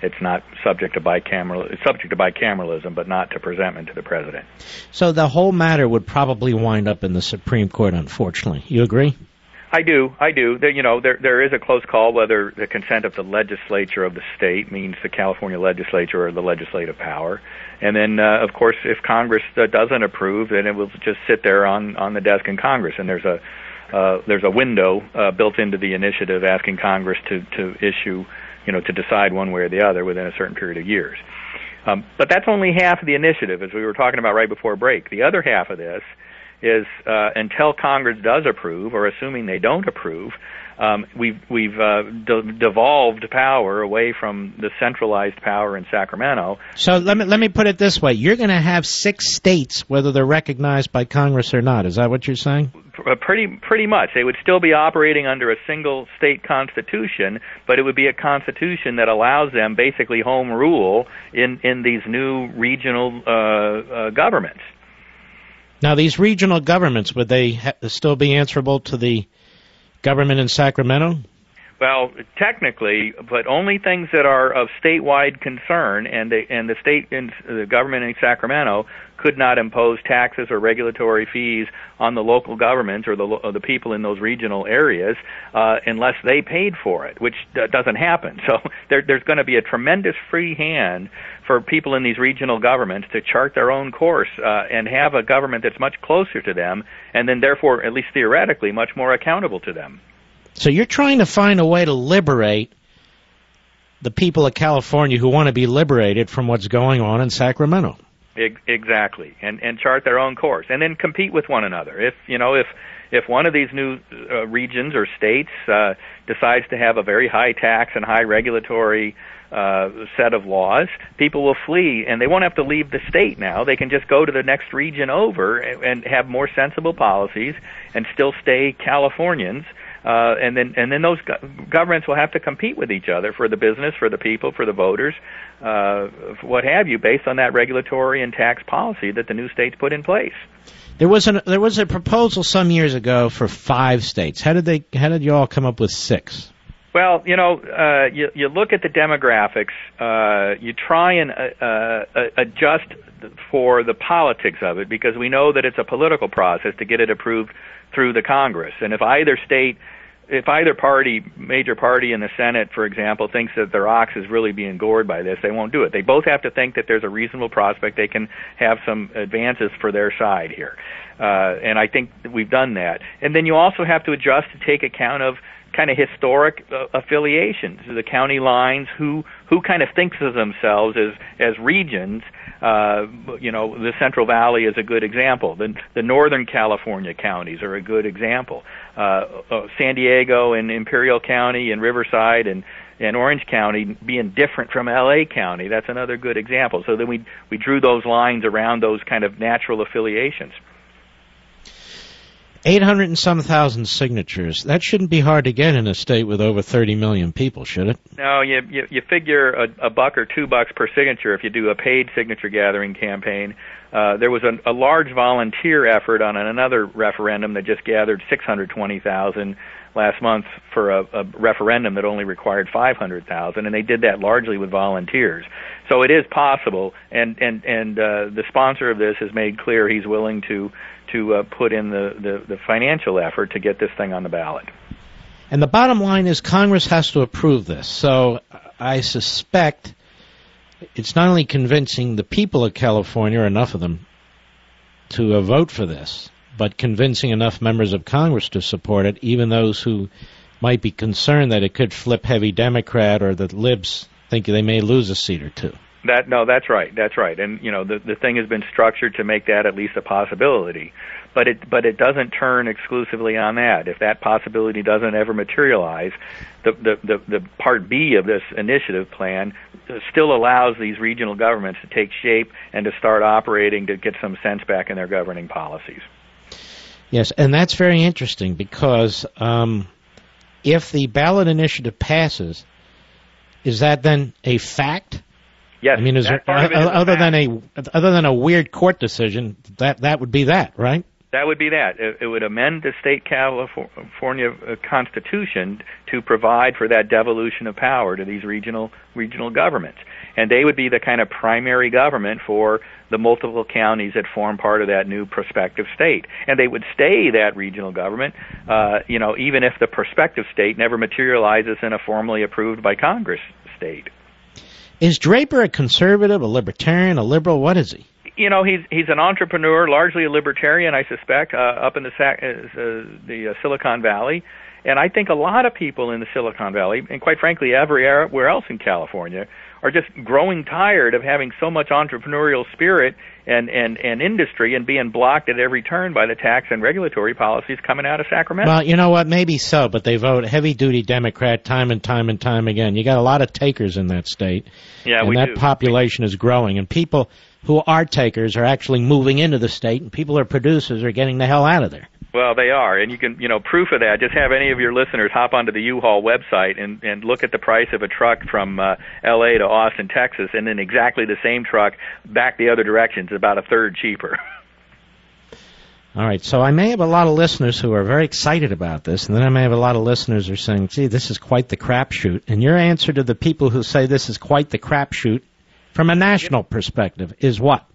It's not subject to bicameral. It's subject to bicameralism, but not to presentment to the president. So the whole matter would probably wind up in the Supreme Court, unfortunately. You agree? I do. There is a close call whether the consent of the legislature of the state means the California legislature or the legislative power. And then, of course, if Congress doesn't approve, then it will just sit there on the desk in Congress. And there's a window built into the initiative asking Congress to issue, to decide one way or the other within a certain period of years. But that's only half of the initiative, as we were talking about right before break. The other half of this is until Congress does approve, or assuming they don't approve, we've devolved power away from the centralized power in Sacramento. So let me put it this way: you're going to have 6 states, whether they're recognized by Congress or not. Is that what you're saying? Pretty much. They would still be operating under a single state constitution, but it would be a constitution that allows them basically home rule in these new regional governments. Now, these regional governments, would they still be answerable to the government in Sacramento? Well, technically, but only things that are of statewide concern, and the government in Sacramento could not impose taxes or regulatory fees on the local governments or the people in those regional areas unless they paid for it, which doesn't happen. So there's going to be a tremendous free hand for people in these regional governments to chart their own course and have a government that's much closer to them, and then therefore, at least theoretically, much more accountable to them. So you're trying to find a way to liberate the people of California who want to be liberated from what's going on in Sacramento. Exactly, and chart their own course, and then compete with one another. If one of these new regions or states decides to have a very high tax and high regulatory set of laws, people will flee, and they won't have to leave the state now. They can just go to the next region over and have more sensible policies and still stay Californians. And then those governments will have to compete with each other for the business, for the people, for the voters, what have you, based on that regulatory and tax policy that the new states put in place. There was a proposal some years ago for 5 states. How did you all come up with 6? Well, you look at the demographics. You try and adjust for the politics of it, because we know that it's a political process to get it approved through the Congress. And if either major party in the Senate, for example, thinks that their ox is really being gored by this, they won't do it. They both have to think that there's a reasonable prospect they can have some advances for their side here. And I think that we've done that. And then you also have to adjust to take account of kind of historic affiliations, the county lines, who kind of thinks of themselves as regions. The Central Valley is a good example. The Northern California counties are a good example. San Diego and Imperial County and Riverside and Orange County being different from L.A. County, that's another good example. So then we drew those lines around those kind of natural affiliations. 800 and some thousand signatures. That shouldn't be hard to get in a state with over 30 million people, should it? No, you figure a buck or $2 per signature if you do a paid signature gathering campaign. There was a large volunteer effort on another referendum that just gathered 620,000 last month for a referendum that only required 500,000, and they did that largely with volunteers. So it is possible, and the sponsor of this has made clear he's willing to put in the financial effort to get this thing on the ballot. And the bottom line is Congress has to approve this. So I suspect it's not only convincing the people of California, or enough of them, to vote for this, but convincing enough members of Congress to support it, even those who might be concerned that it could flip heavy Democrat or the libs think they may lose a seat or two. That's right. That's right. And the thing has been structured to make that at least a possibility, but it doesn't turn exclusively on that. If that possibility doesn't ever materialize, the Part B of this initiative plan still allows these regional governments to take shape and to start operating to get some sense back in their governing policies. Yes, and that's very interesting because if the ballot initiative passes, is that then a fact? Yes. I mean, is there, other than a weird court decision, that would be that, right? That would be that. It would amend the state California Constitution to provide for that devolution of power to these regional governments, and they would be the kind of primary government for the multiple counties that form part of that new prospective state, and they would stay that regional government, even if the prospective state never materializes in a formally approved by Congress state. Is Draper a conservative, a libertarian, a liberal? What is he? He's an entrepreneur, largely a libertarian, I suspect, up in the Silicon Valley. And I think a lot of people in the Silicon Valley, and quite frankly everywhere else in California, are just growing tired of having so much entrepreneurial spirit and industry and being blocked at every turn by the tax and regulatory policies coming out of Sacramento. Well, you know what? Maybe so, but they vote heavy-duty Democrat time and time and time again. You got a lot of takers in that state. Yeah, and that population is growing, and people who are takers are actually moving into the state, and people who are producers are getting the hell out of there. Well, they are, and you can, proof of that. Just have any of your listeners hop onto the U-Haul website and look at the price of a truck from L.A. to Austin, Texas, and then exactly the same truck back the other direction. It's about a third cheaper. All right, so I may have a lot of listeners who are very excited about this, and then I may have a lot of listeners who are saying, gee, this is quite the crapshoot. And your answer to the people who say this is quite the crapshoot from a national perspective is what?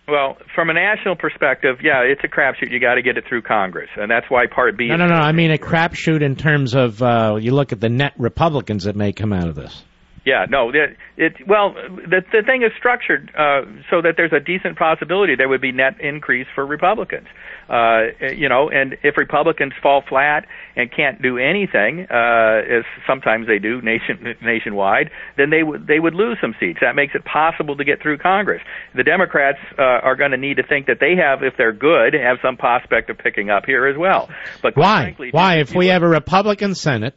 Well, from a national perspective, yeah, it's a crapshoot. You got to get it through Congress, and that's why Part B. No. I mean a crapshoot in terms of you look at the net Republicans that may come out of this. Yeah, no. The thing is structured so that there's a decent possibility there would be net increase for Republicans. And if Republicans fall flat and can't do anything, as sometimes they do nationwide, then they would lose some seats. That makes it possible to get through Congress. The Democrats are going to need to think that they have, if they're good, have some prospect of picking up here as well. But why? Why? If we have a Republican Senate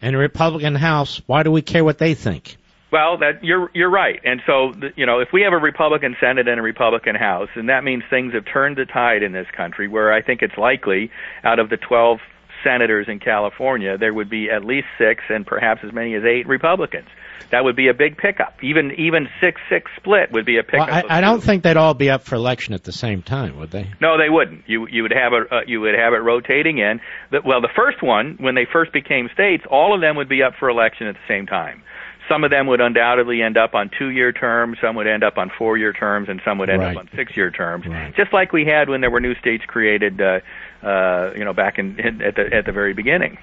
and a Republican House, why do we care what they think? Well, you're right. And so, if we have a Republican Senate and a Republican House, then that means things have turned the tide in this country, where I think it's likely out of the 12 senators in California, there would be at least 6 and perhaps as many as 8 Republicans. That would be a big pickup. Even 6-6 split would be a pickup. Well, I don't think they'd all be up for election at the same time, would they? No, they wouldn't. You would have it rotating in. The first one, when they first became states, all of them would be up for election at the same time. Some of them would undoubtedly end up on 2-year terms, some would end up on 4-year terms, and some would end up on 6-year terms. Right. Just like we had when there were new states created, back at the very beginning.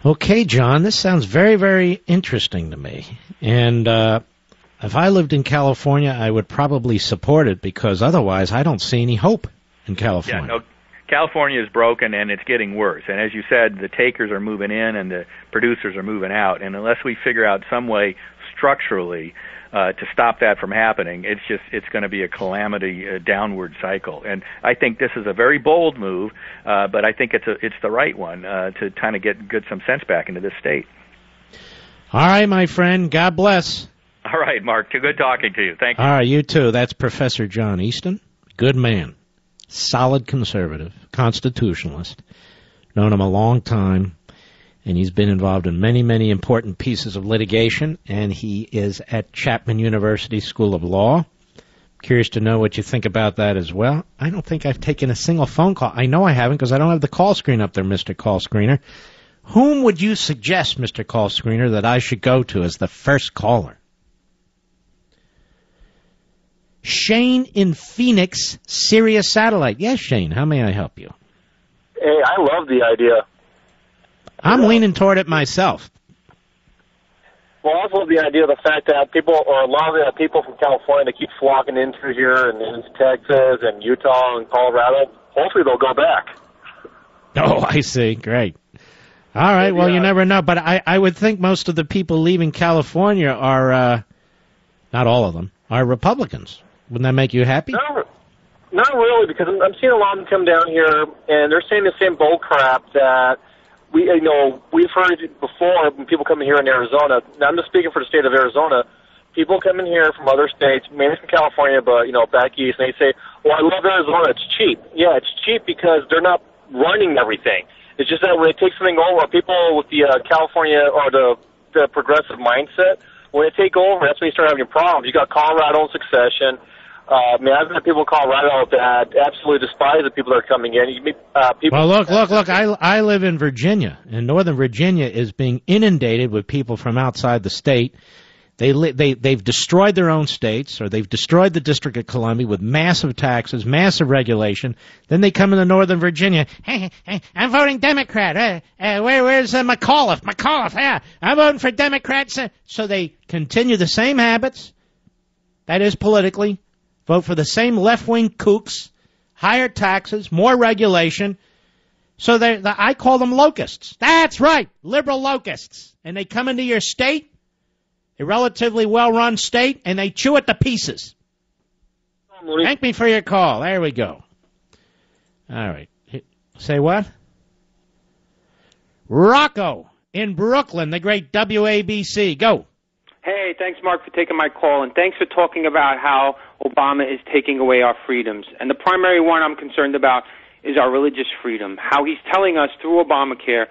Okay, John, this sounds very, very interesting to me. And if I lived in California, I would probably support it because otherwise I don't see any hope in California. Yeah, no, California is broken and it's getting worse. And as you said, the takers are moving in and the producers are moving out. And unless we figure out some way structurally to stop that from happening, it's going to be a calamity downward cycle. And I think this is a very bold move, but I think it's the right one to kind of get some sense back into this state. All right, my friend. God bless. All right, Mark. Good talking to you. Thank you. All right, you too. That's Professor John Easton. Good man. Solid conservative, constitutionalist. Known him a long time. And he's been involved in many, many important pieces of litigation, and he is at Chapman University School of Law. Curious to know what you think about that as well. I don't think I've taken a single phone call. I know I haven't because I don't have the call screen up there, Mr. Call Screener. Whom would you suggest, Mr. Call Screener, that I should go to as the first caller? Shane in Phoenix, Sirius Satellite. Yes, Shane, how may I help you? Hey, I love the idea. I'm leaning toward it myself. Well, I love the idea of the fact that people, or a lot of the people from California, they keep flocking into here and into Texas and Utah and Colorado. Hopefully they'll go back. Oh, I see. Great. All right. Well, you never know. But I would think most of the people leaving California are, not all of them, are Republicans. Wouldn't that make you happy? No, not really, because I'm seeing a lot of them come down here, and they're saying the same bull crap that we've heard before when people come in here in Arizona. Now, I'm just speaking for the state of Arizona. People come in here from other states, mainly from California, but, back east, and they say, well, I love Arizona, it's cheap. Yeah, it's cheap because they're not running everything. It's just that when they take something over, people with the California or the progressive mindset, when they take over, that's when you start having problems. You got Colorado in succession. I've had people in Colorado that absolutely despise the people that are coming in. Well, look. I live in Virginia, and Northern Virginia is being inundated with people from outside the state. They've destroyed their own states, or they've destroyed the District of Columbia with massive taxes, massive regulation. Then they come into Northern Virginia. Hey, I'm voting Democrat. Where's McAuliffe? McAuliffe, yeah, I'm voting for Democrats. So they continue the same habits, that is politically, vote for the same left-wing kooks, higher taxes, more regulation. So I call them locusts. That's right, liberal locusts. And they come into your state, a relatively well-run state, and they chew it to pieces. Thank me for your call. There we go. All right. Say what? Rocco in Brooklyn, the great WABC. Go. Hey, thanks, Mark, for taking my call, and thanks for talking about how Obama is taking away our freedoms. And the primary one I'm concerned about is our religious freedom, how he's telling us through Obamacare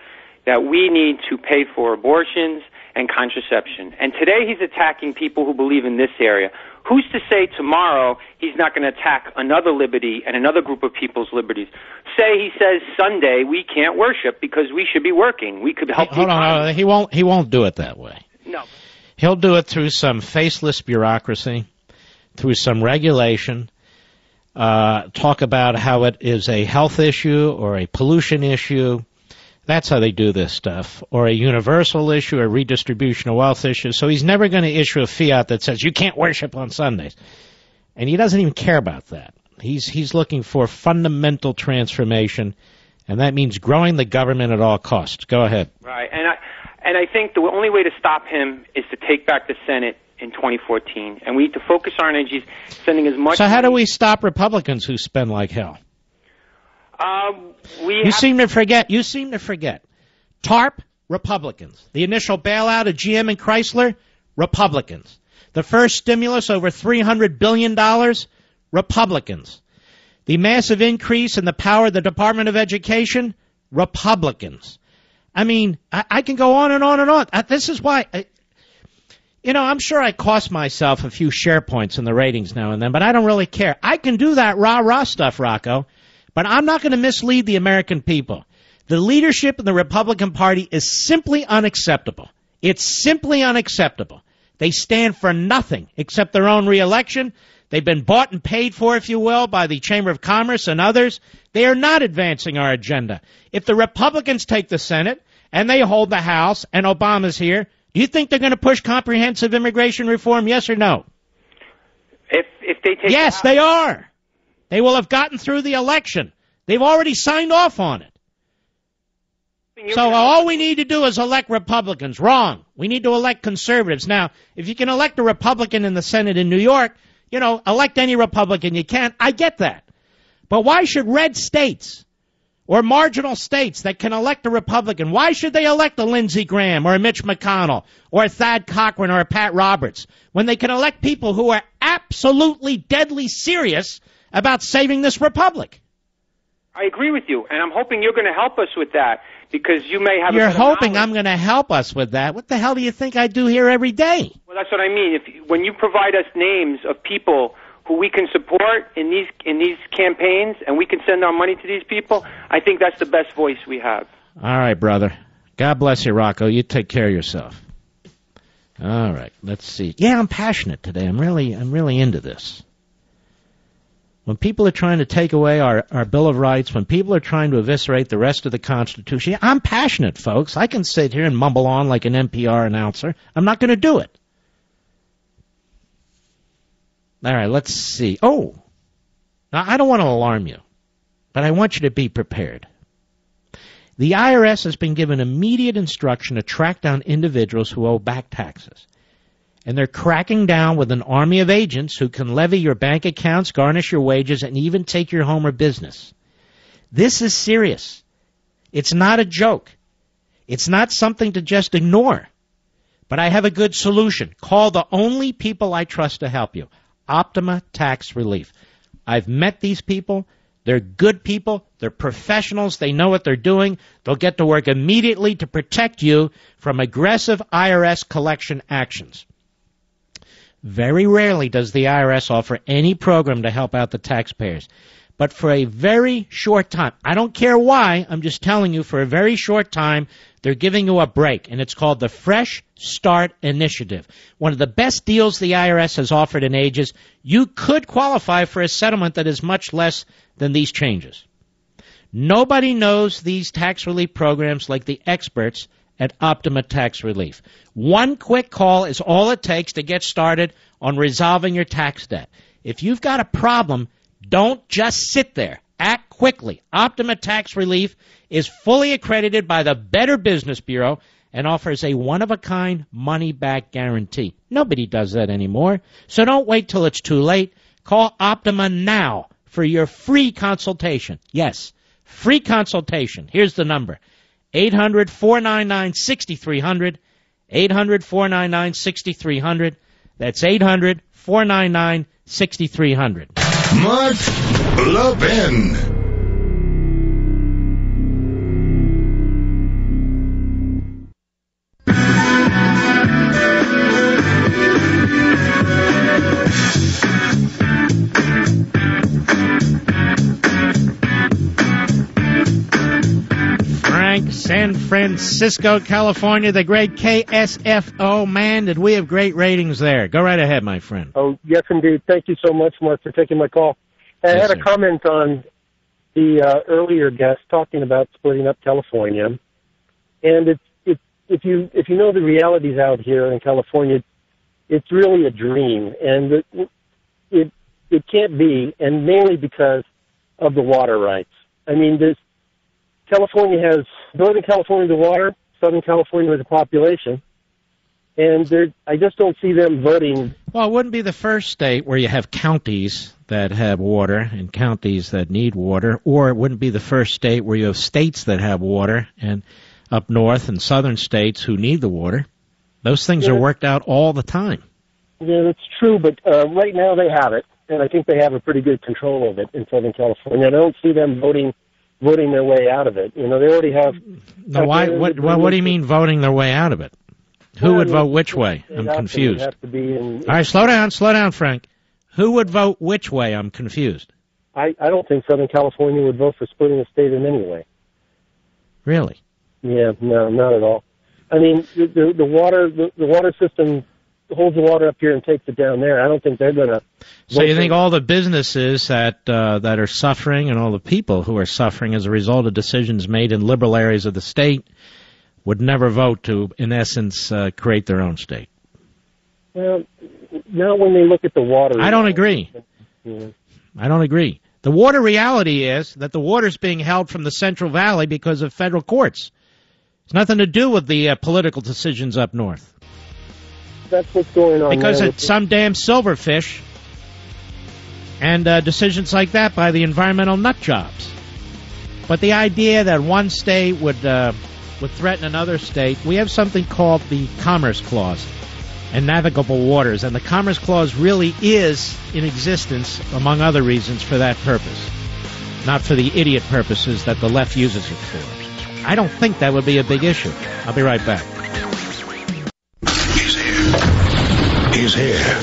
that we need to pay for abortions and contraception. And today he's attacking people who believe in this area. Who's to say tomorrow he's not going to attack another liberty and another group of people's liberties? Say he says Sunday we can't worship because we should be working. We could help. Hold on. He won't do it that way. No. He'll do it through some faceless bureaucracy, through some regulation, talk about how it is a health issue or a pollution issue. That's how they do this stuff. Or a universal issue, a redistribution of wealth issue. So he's never going to issue a fiat that says you can't worship on Sundays. And he doesn't even care about that. He's looking for fundamental transformation, and that means growing the government at all costs. Go ahead. Right. And I think the only way to stop him is to take back the Senate in 2014. And we need to focus our energies sending as much. So how do we stop Republicans who spend like hell? You seem to forget. TARP, Republicans. The initial bailout of GM and Chrysler, Republicans. The first stimulus, over $300 billion, Republicans. The massive increase in the power of the Department of Education, Republicans. I mean, I can go on and on and on. This is why, I'm sure I cost myself a few share points in the ratings now and then, but I don't really care. I can do that rah-rah stuff, Rocco. But I'm not going to mislead the American people. The leadership in the Republican Party is simply unacceptable. It's simply unacceptable. They stand for nothing except their own reelection. They've been bought and paid for, if you will, by the Chamber of Commerce and others. They are not advancing our agenda. If the Republicans take the Senate and they hold the House and Obama's here, do you think they're going to push comprehensive immigration reform, yes or no? If they take Yes, they are. They will have gotten through the election. They've already signed off on it. So all we need to do is elect Republicans. Wrong. We need to elect conservatives. Now, if you can elect a Republican in the Senate in New York, elect any Republican you can. I get that. But why should red states or marginal states that can elect a Republican, why should they elect a Lindsey Graham or a Mitch McConnell or a Thad Cochran or a Pat Roberts when they can elect people who are absolutely deadly serious about saving this republic? I agree with you, and I'm hoping you're going to help us with that because you may have. You're hoping I'm going to help us with that? What the hell do you think I do here every day? Well, that's what I mean. When you provide us names of people who we can support in these campaigns, and we can send our money to these people, I think that's the best voice we have. All right, brother. God bless you, Rocco. You take care of yourself. All right, let's see. Yeah, I'm passionate today. I'm really into this. when people are trying to take away our Bill of Rights, when people are trying to eviscerate the rest of the Constitution, I'm passionate, folks. I can sit here and mumble on like an NPR announcer. I'm not going to do it. All right, let's see. Oh, now I don't want to alarm you, but I want you to be prepared. The IRS has been given immediate instruction to track down individuals who owe back taxes. And they're cracking down with an army of agents who can levy your bank accounts, garnish your wages, and even take your home or business. This is serious. It's not a joke. It's not something to just ignore. But I have a good solution. Call the only people I trust to help you. Optima Tax Relief. I've met these people. They're good people. They're professionals. They know what they're doing. They'll get to work immediately to protect you from aggressive IRS collection actions. Very rarely does the IRS offer any program to help out the taxpayers. But for a very short time, I don't care why, I'm just telling you, for a very short time, they're giving you a break, and it's called the Fresh Start Initiative. One of the best deals the IRS has offered in ages. You could qualify for a settlement that is much less than these changes. Nobody knows these tax relief programs like the experts at Optima Tax Relief. One quick call is all it takes to get started on resolving your tax debt. If you've got a problem, don't just sit there. Act quickly. Optima Tax Relief is fully accredited by the Better Business Bureau and offers a one-of-a-kind money-back guarantee. Nobody does that anymore. So don't wait till it's too late. Call Optima now for your free consultation. Yes, free consultation. Here's the number. 800-499-6300, 800-499-6300. That's 800-499-6300. Mark Levin. San Francisco, California, the great KSFO. Man, did we have great ratings there. Go right ahead, my friend. Oh, yes, indeed. Thank you so much, Mark, for taking my call. I had a comment on the earlier guest talking about splitting up California. And if you know the realities out here in California, it's really a dream. And it can't be, and mainly because of the water rights. I mean, California has Northern California the water, Southern California with the population, and I just don't see them voting. Well, it wouldn't be the first state where you have counties that have water and counties that need water, or it wouldn't be the first state where you have states that have water and up north and southern states who need the water. Those things are worked out all the time. Yeah, that's true, but right now they have it, and I think they have a pretty good control of it in Southern California. I don't see them voting their way out of it. You know, they already have... No, why? What do you mean voting their way out of it? Who would vote which way? I'm confused. All right, slow down, Frank. Who would vote which way? I'm confused. I don't think Southern California would vote for splitting the state in any way. Really? Yeah, no, not at all. I mean, the water system holds the water up here and takes it down there. I don't think they're going to... So you think all the businesses that are suffering and all the people who are suffering as a result of decisions made in liberal areas of the state would never vote to, in essence, create their own state? Well, not when they look at the water. I don't agree. Yeah. I don't agree. The water reality is that the water's being held from the Central Valley because of federal courts. It's nothing to do with the political decisions up north. That's what's going on. Because it's some damn silverfish and decisions like that by the environmental nut jobs. But the idea that one state would threaten another state, we have something called the Commerce Clause and navigable waters, and the Commerce Clause really is in existence, among other reasons, for that purpose, not for the idiot purposes that the left uses it for. I don't think that would be a big issue. I'll be right back. He's here.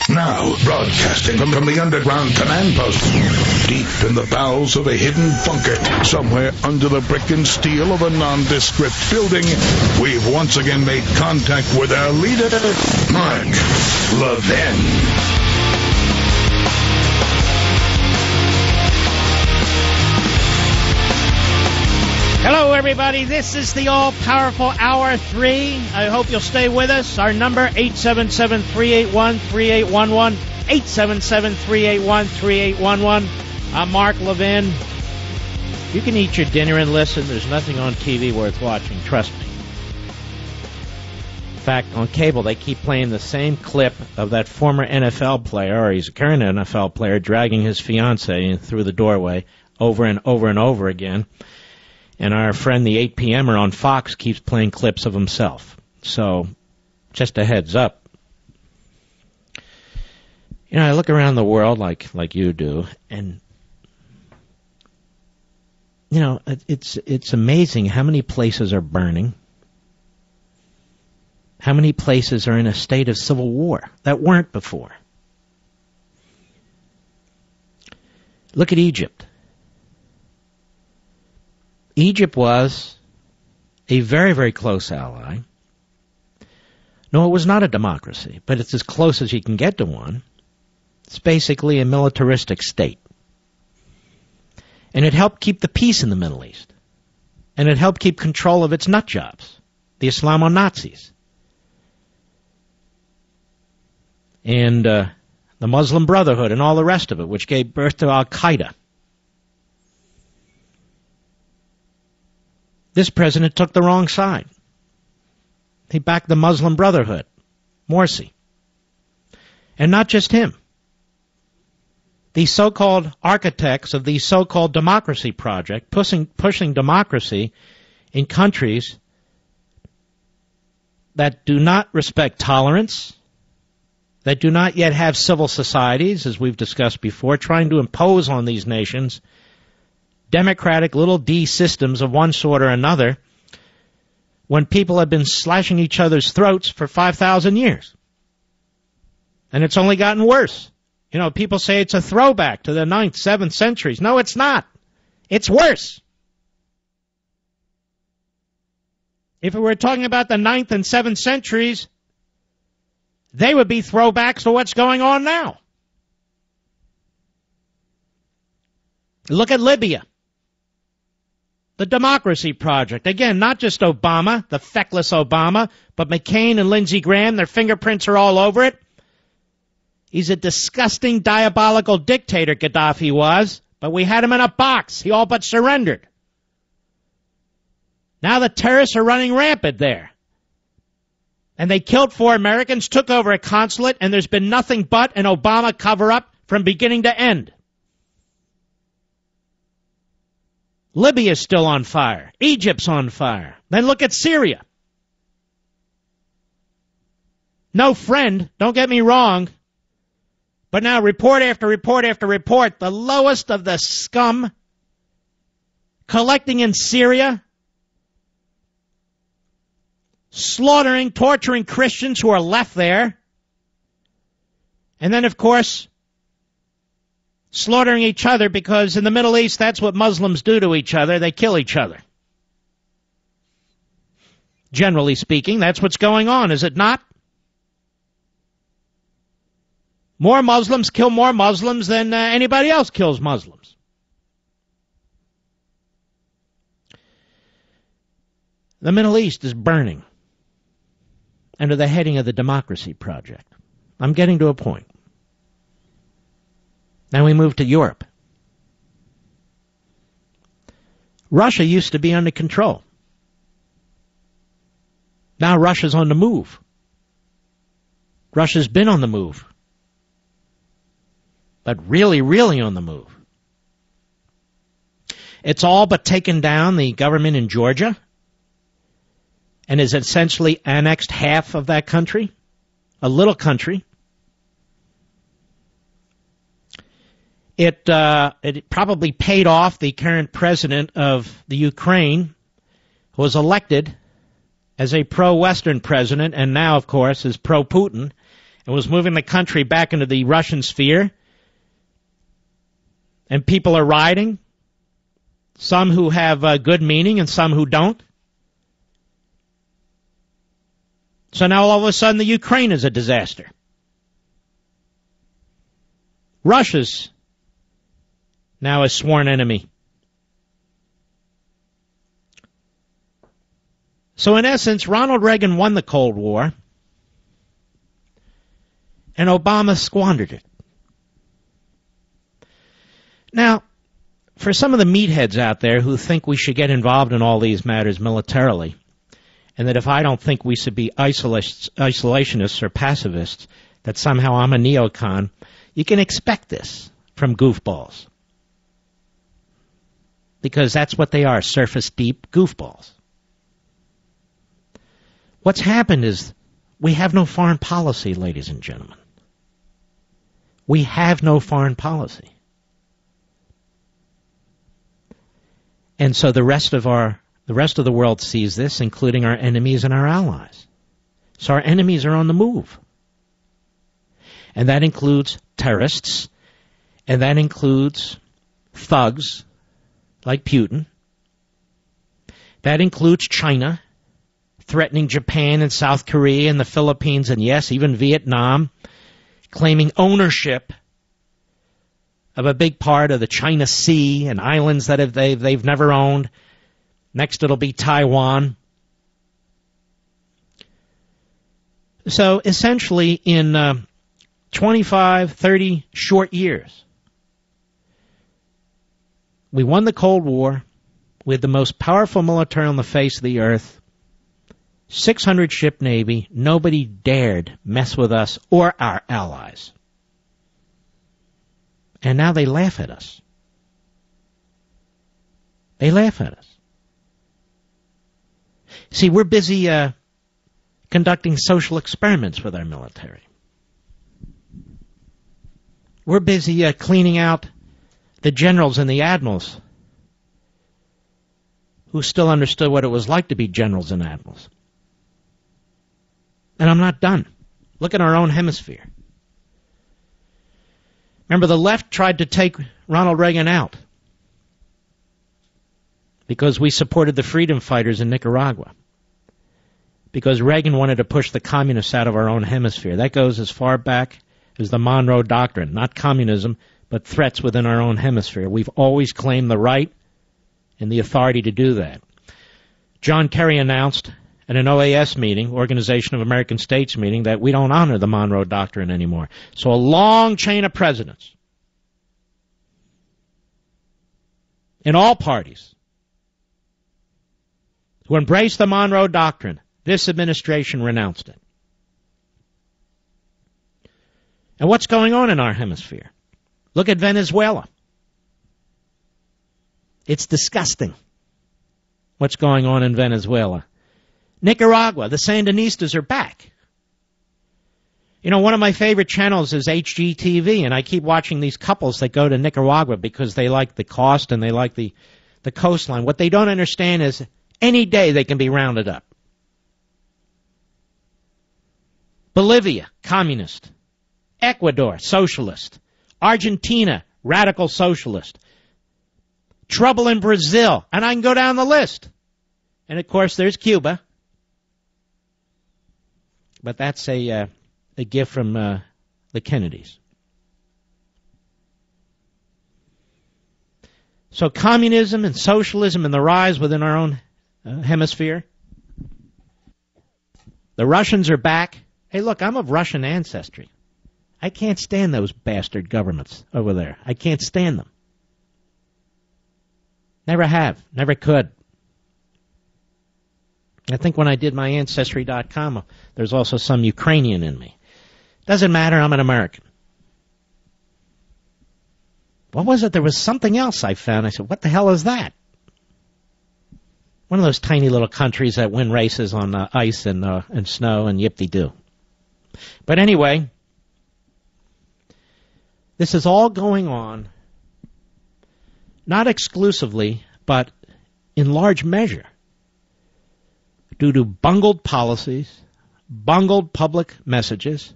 Now, broadcasting from the underground command post, deep in the bowels of a hidden bunker, somewhere under the brick and steel of a nondescript building, we've once again made contact with our leader, Mark Levin. Hello, everybody. This is the all-powerful Hour 3. I hope you'll stay with us. Our number, 877-381-3811. 877-381-3811. I'm Mark Levin. You can eat your dinner and listen. There's nothing on TV worth watching. Trust me. In fact, on cable, they keep playing the same clip of that former NFL player, or he's a current NFL player, dragging his fiancée through the doorway over and over and over again. And our friend, the 8 p.m.er on Fox, keeps playing clips of himself. So, just a heads up. You know, I look around the world like you do, and, you know, it's amazing how many places are burning, how many places are in a state of civil war that weren't before. Look at Egypt. Egypt was a very, very close ally. No, it was not a democracy, but it's as close as you can get to one. It's basically a militaristic state. And it helped keep the peace in the Middle East. And it helped keep control of its nut jobs, the Islamo-Nazis. And the Muslim Brotherhood and all the rest of it, which gave birth to Al-Qaeda. This president took the wrong side. He backed the Muslim Brotherhood, Morsi. And not just him. These so-called architects of the so-called democracy project, pushing democracy in countries that do not respect tolerance, that do not yet have civil societies, as we've discussed before, trying to impose on these nations democratic little D systems of one sort or another, when people have been slashing each other's throats for 5,000 years. And it's only gotten worse. You know, people say it's a throwback to the 9th, 7th centuries. No, it's not. It's worse. If we were talking about the 9th and 7th centuries, they would be throwbacks to what's going on now. Look at Libya. The Democracy Project. Again, not just Obama, the feckless Obama, but McCain and Lindsey Graham, their fingerprints are all over it. He's a disgusting, diabolical dictator, Gaddafi was, but we had him in a box. He all but surrendered. Now the terrorists are running rampant there. And they killed 4 Americans, took over a consulate, and there's been nothing but an Obama cover-up from beginning to end. Libya's still on fire. Egypt's on fire. Then look at Syria. No friend, don't get me wrong. But now report after report after report, the lowest of the scum collecting in Syria, slaughtering, torturing Christians who are left there. And then, of course, slaughtering each other, because in the Middle East, that's what Muslims do to each other. They kill each other. Generally speaking, that's what's going on, is it not? More Muslims kill more Muslims than anybody else kills Muslims. The Middle East is burning under the heading of the Democracy Project. I'm getting to a point. Now we move to Europe. Russia used to be under control. Now Russia's on the move. Russia's been on the move. But really, really on the move. It's all but taken down the government in Georgia and has essentially annexed half of that country, a little country. It probably paid off the current president of the Ukraine, who was elected as a pro-Western president and now, of course, is pro-Putin, and was moving the country back into the Russian sphere. And people are rioting, some who have good meaning and some who don't. So now all of a sudden the Ukraine is a disaster. Russia's now a sworn enemy. So in essence, Ronald Reagan won the Cold War, and Obama squandered it. Now, for some of the meatheads out there who think we should get involved in all these matters militarily, and that if I don't think we should be isolationists or pacifists, that somehow I'm a neocon, you can expect this from goofballs. Because that's what they are, surface-deep goofballs. What's happened is we have no foreign policy, ladies and gentlemen. We have no foreign policy. And so the rest of the world sees this, including our enemies and our allies. So our enemies are on the move. And that includes terrorists, and that includes thugs like Putin. That includes China, threatening Japan and South Korea and the Philippines and, yes, even Vietnam, claiming ownership of a big part of the China Sea and islands that they've never owned. Next it'll be Taiwan. So essentially in 25, 30 short years, we won the Cold War with the most powerful military on the face of the earth, 600-ship Navy. Nobody dared mess with us or our allies. And now they laugh at us. They laugh at us. See, we're busy conducting social experiments with our military. We're busy cleaning out the generals and the admirals who still understood what it was like to be generals and admirals. And I'm not done. Look at our own hemisphere. Remember, the left tried to take Ronald Reagan out because we supported the freedom fighters in Nicaragua, because Reagan wanted to push the communists out of our own hemisphere. That goes as far back as the Monroe Doctrine, not communism, but threats within our own hemisphere. We've always claimed the right and the authority to do that. John Kerry announced at an OAS meeting, Organization of American States meeting, that we don't honor the Monroe Doctrine anymore. So a long chain of presidents in all parties who embraced the Monroe Doctrine, this administration renounced it. And what's going on in our hemisphere? Look at Venezuela. It's disgusting what's going on in Venezuela. Nicaragua, the Sandinistas are back. You know, one of my favorite channels is HGTV, and I keep watching these couples that go to Nicaragua because they like the cost and they like the coastline. What they don't understand is any day they can be rounded up. Bolivia, communist. Ecuador, socialist. Argentina, radical socialist. Trouble in Brazil, and I can go down the list. And of course, there's Cuba. But that's a gift from the Kennedys. So communism and socialism and the rise within our own hemisphere. The Russians are back. Hey, look, I'm of Russian ancestry. I can't stand those bastard governments over there. I can't stand them. Never have. Never could. I think when I did my Ancestry.com, there's also some Ukrainian in me. Doesn't matter, I'm an American. What was it? There was something else I found. I said, what the hell is that? One of those tiny little countries that win races on ice and snow and yip-de-doo. But anyway, this is all going on, not exclusively, but in large measure, due to bungled policies, bungled public messages,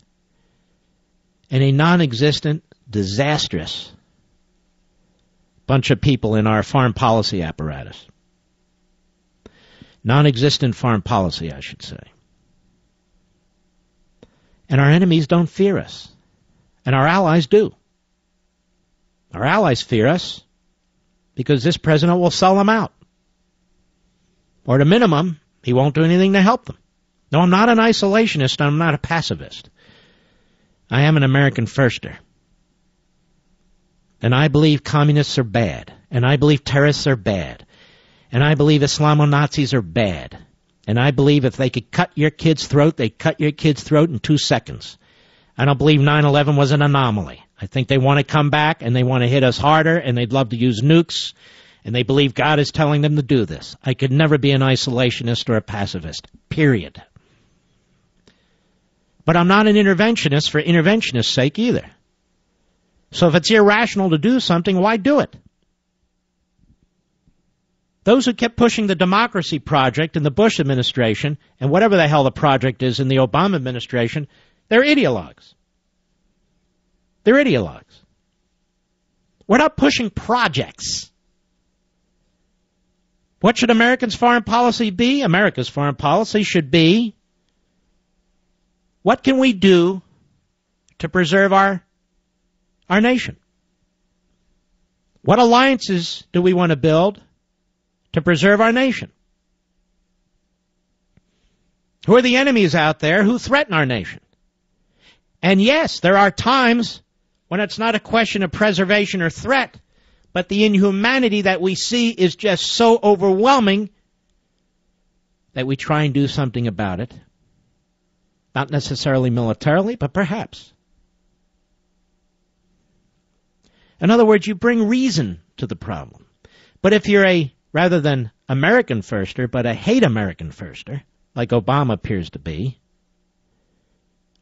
and a non-existent, disastrous bunch of people in our foreign policy apparatus. Non-existent foreign policy, I should say. And our enemies don't fear us. And our allies do. Our allies fear us because this president will sell them out. Or at a minimum, He won't do anything to help them. No, I'm not an isolationist. I'm not a pacifist. I am an American firster. And I believe communists are bad. And I believe terrorists are bad. And I believe Islamo-Nazis are bad. And I believe if they could cut your kid's throat, they'd cut your kid's throat in 2 seconds. I don't believe 9/11 was an anomaly. I think they want to come back and they want to hit us harder and they'd love to use nukes. And they believe God is telling them to do this. I could never be an isolationist or a pacifist. Period. But I'm not an interventionist for interventionist's sake either. So if it's irrational to do something, why do it? Those who kept pushing the democracy project in the Bush administration, and whatever the hell the project is in the Obama administration, they're ideologues. They're ideologues. We're not pushing projects. What should Americans' foreign policy be? America's foreign policy should be, what can we do to preserve our nation? What alliances do we want to build to preserve our nation? Who are the enemies out there who threaten our nation? And yes, there are times when it's not a question of preservation or threat, but the inhumanity that we see is just so overwhelming that we try and do something about it. Not necessarily militarily, but perhaps. In other words, you bring reason to the problem. But if you're a, rather than American firster, but a hate American firster, like Obama appears to be,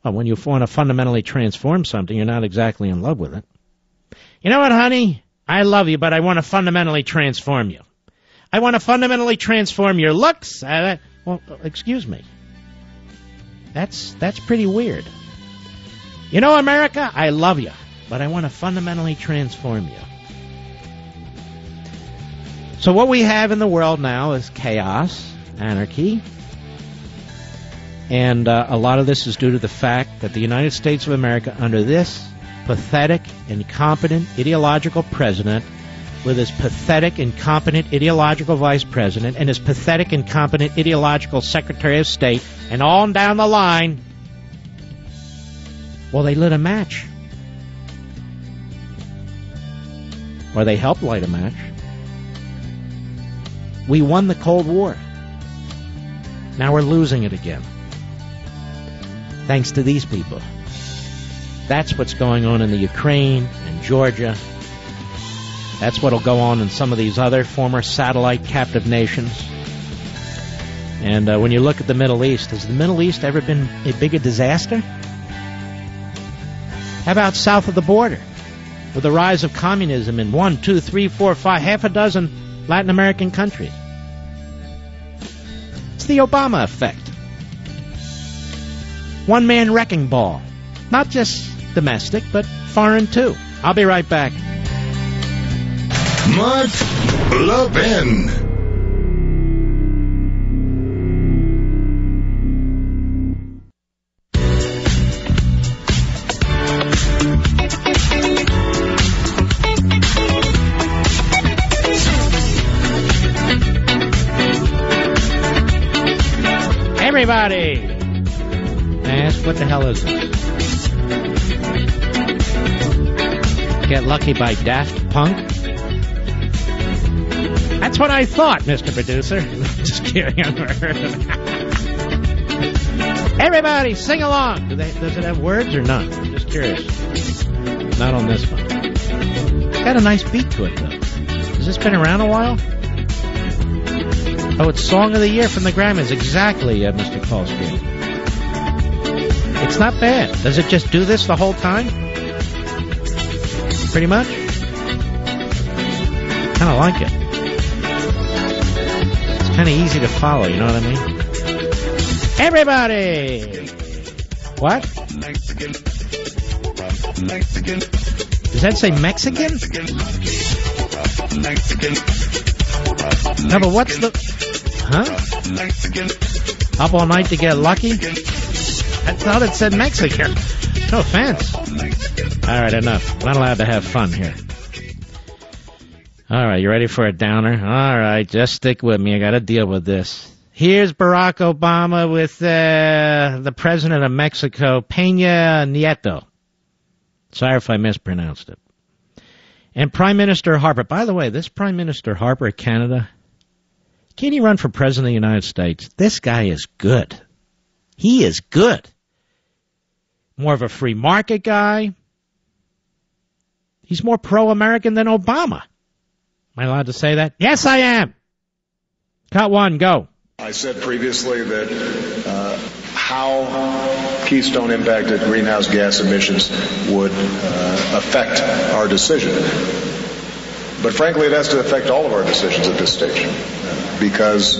well, when you want to fundamentally transform something, you're not exactly in love with it. You know what, honey? I love you, but I want to fundamentally transform you. I want to fundamentally transform your looks. Well, excuse me. That's pretty weird. You know, America, I love you, but I want to fundamentally transform you. So what we have in the world now is chaos, anarchy, and a lot of this is due to the fact that the United States of America, under this pathetic, incompetent, ideological president, with his pathetic, incompetent, ideological vice president, and his pathetic, incompetent, ideological secretary of state, and on down the line, well, they lit a match. Or they helped light a match. We won the Cold War. Now we're losing it again. Thanks to these people. That's what's going on in the Ukraine and Georgia. That's what'll go on in some of these other former satellite captive nations. And when you look at the Middle East, has the Middle East ever been a bigger disaster? How about south of the border, with the rise of communism in 1, 2, 3, 4, 5, half a dozen Latin American countries? It's the Obama effect. One-man wrecking ball. Not just domestic, but foreign too. I'll be right back. Mark Levin. Everybody! Ask, what the hell is this? Get Lucky by Daft Punk? That's what I thought, Mr. Producer. Just kidding. I've never heard of it. Everybody, sing along. Does it have words or not? I'm just curious. Not on this one. It's got a nice beat to it, though. Has this been around a while? Oh, it's Song of the Year from the Grammys. Exactly, Mr. Callscreen. It's not bad. Does it just do this the whole time? Pretty much? Kind of like it. It's kind of easy to follow, you know what I mean? Everybody! What? Mexican. Does that say Mexican? No, but what's the... Huh? Up all night to get lucky? I thought it said Mexican. No offense. All right, enough. I'm not allowed to have fun here. All right, you ready for a downer? All right, just stick with me. I got to deal with this. Here's Barack Obama with the president of Mexico, Peña Nieto. Sorry if I mispronounced it. And Prime Minister Harper. By the way, this Prime Minister Harper of Canada, can't he run for president of the United States? This guy is good. He is good. More of a free market guy. He's more pro-American than Obama. Am I allowed to say that? Yes, I am. Cut one, go. I said previously that how Keystone impacted greenhouse gas emissions would affect our decision. But frankly, it has to affect all of our decisions at this stage because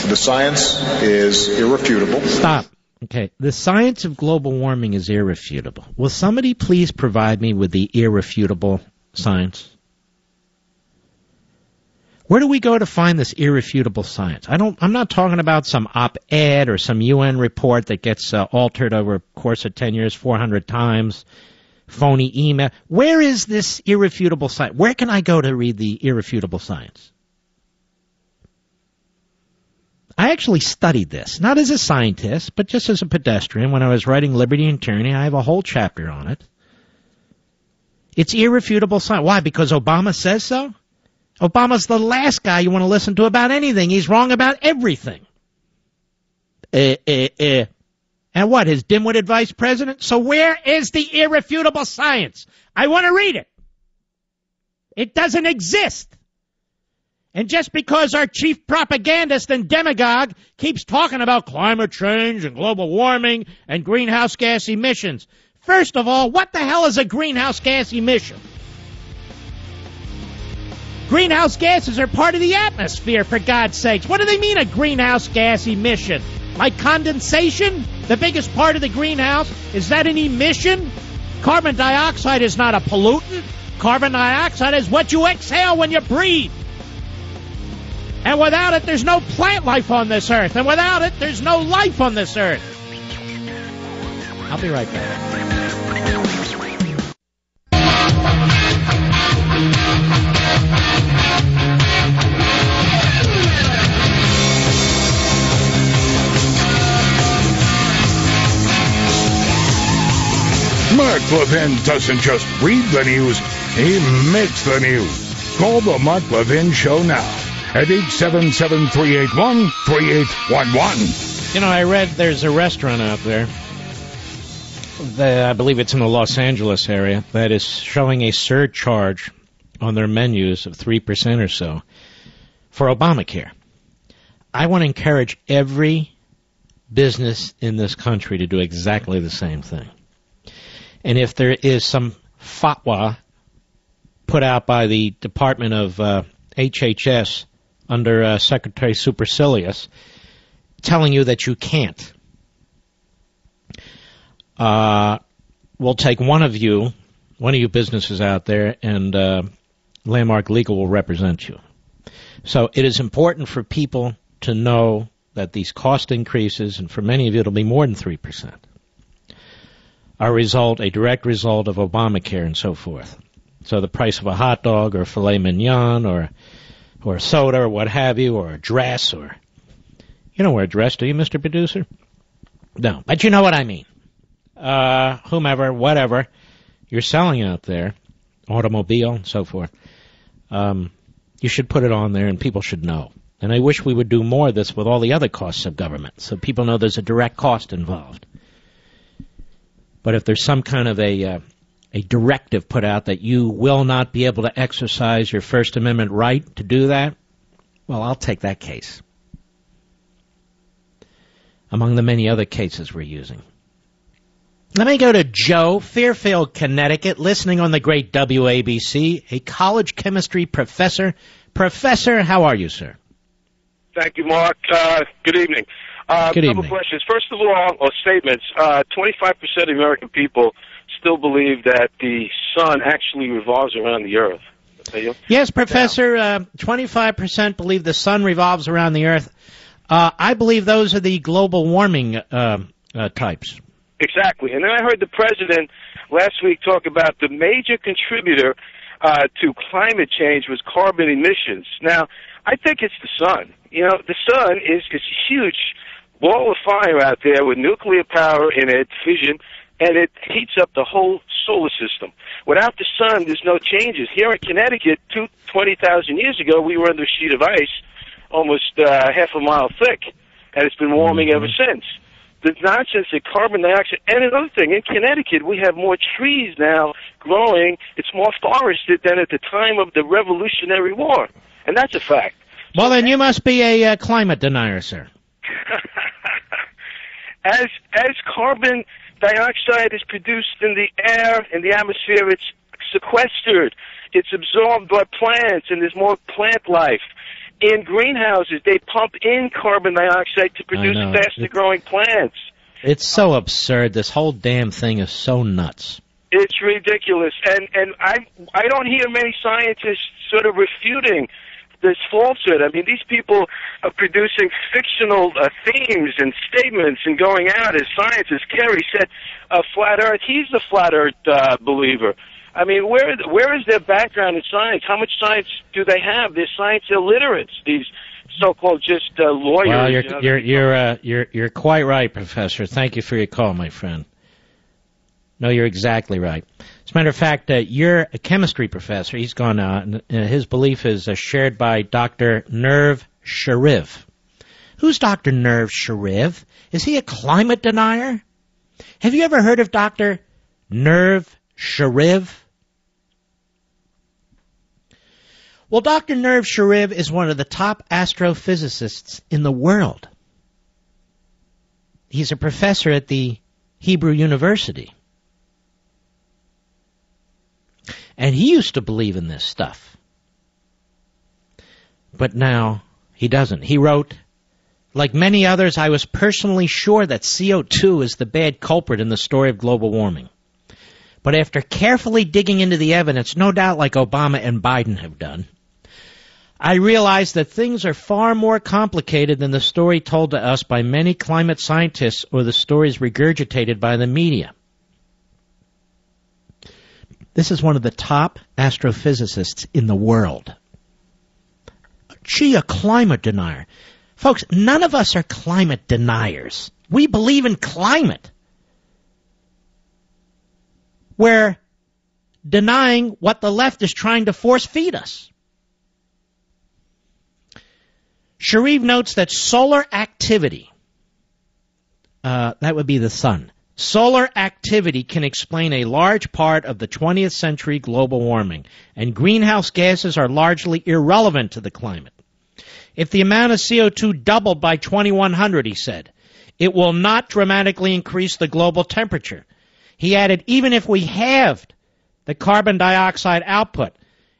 the science is irrefutable. Stop. Okay, the science of global warming is irrefutable. Will somebody please provide me with the irrefutable science? Where do we go to find this irrefutable science? I'm not talking about some op-ed or some UN report that gets altered over a course of 10 years 400 times, phony email. Where is this irrefutable science? Where can I go to read the irrefutable science? I actually studied this, not as a scientist, but just as a pedestrian. When I was writing Liberty and Tyranny, I have a whole chapter on it. It's irrefutable science. Why? Because Obama says so? Obama's the last guy you want to listen to about anything. He's wrong about everything. And what, his dimwitted vice president? So where is the irrefutable science? I want to read it. It doesn't exist. And just because our chief propagandist and demagogue keeps talking about climate change and global warming and greenhouse gas emissions, first of all, what the hell is a greenhouse gas emission? Greenhouse gases are part of the atmosphere, for God's sakes. What do they mean, a greenhouse gas emission? Like condensation? The biggest part of the greenhouse? Is that an emission? Carbon dioxide is not a pollutant. Carbon dioxide is what you exhale when you breathe. And without it, there's no plant life on this earth. And without it, there's no life on this earth. I'll be right back. Mark Levin doesn't just read the news, he makes the news. Call the Mark Levin Show now at 877-381-3811. You know, I read there's a restaurant out there, I believe it's in the Los Angeles area, that is showing a surcharge on their menus of 3% or so for Obamacare. I want to encourage every business in this country to do exactly the same thing. And if there is some fatwa put out by the Department of HHS under Secretary Supercilious telling you that you can't, we'll take one of you businesses out there, and Landmark Legal will represent you. So it is important for people to know that these cost increases, and for many of you it'll be more than 3%, are a direct result of Obamacare and so forth. So the price of a hot dog or filet mignon or soda or what have you, or a dress, or you don't wear a dress, do you, Mr. Producer? No, but you know what I mean. Whomever, whatever you're selling out there, automobile and so forth, you should put it on there and people should know. And I wish we would do more of this with all the other costs of government so people know there's a direct cost involved. But if there's some kind of a directive put out that you will not be able to exercise your First Amendment right to do that, well, I'll take that case. Among the many other cases we're using. Let me go to Joe, Fairfield, Connecticut, listening on the great WABC, a college chemistry professor. Professor, how are you, sir? Thank you, Mark. Good evening. Good evening. Couple questions. First of all, or statements. 25% of American people still believe that the sun actually revolves around the earth. Yes, Professor. 25% believe the sun revolves around the earth. I believe those are the global warming types. Exactly. And then I heard the president last week talk about the major contributor to climate change was carbon emissions. Now, I think it's the sun. You know, the sun is a huge ball of fire out there with nuclear power in it, fission, and it heats up the whole solar system. Without the sun, there's no changes. Here in Connecticut, 20,000 years ago, we were under a sheet of ice almost half a mile thick, and it's been warming ever since. The nonsense that carbon dioxide, and another thing, in Connecticut, we have more trees now growing. It's more forested than at the time of the Revolutionary War, and that's a fact. Well, then you must be a climate denier, sir. As carbon dioxide is produced in the air, in the atmosphere, it's sequestered. It's absorbed by plants, and there's more plant life. In greenhouses, they pump in carbon dioxide to produce faster-growing plants. It's so absurd. This whole damn thing is so nuts. It's ridiculous. And I don't hear many scientists sort of refuting this falsehood. I mean, these people are producing fictional themes and statements and going out as scientists. Kerry said, flat Earth. He's the flat Earth believer. I mean, where is their background in science? How much science do they have? They're science illiterates, these so-called just lawyers. Well, you're quite right, Professor. Thank you for your call, my friend. No, you're exactly right. As a matter of fact, you're a chemistry professor. He's gone out, and his belief is shared by Dr. Nerv Sharif. Who's Dr. Nerv Sharif? Is he a climate denier? Have you ever heard of Dr. Nerv Sharif? Well, Dr. Nerv Sharif is one of the top astrophysicists in the world. He's a professor at the Hebrew University. And he used to believe in this stuff. But now he doesn't. He wrote, like many others, I was personally sure that CO2 is the bad culprit in the story of global warming. But after carefully digging into the evidence, no doubt like Obama and Biden have done, I realized that things are far more complicated than the story told to us by many climate scientists or the stories regurgitated by the media. This is one of the top astrophysicists in the world. Gee, a climate denier. Folks, none of us are climate deniers. We believe in climate. We're denying what the left is trying to force feed us. Sharif notes that solar activity, that would be the sun, solar activity can explain a large part of the 20th century global warming, and greenhouse gases are largely irrelevant to the climate. If the amount of CO2 doubled by 2100, he said, it will not dramatically increase the global temperature. He added, even if we halved the carbon dioxide output,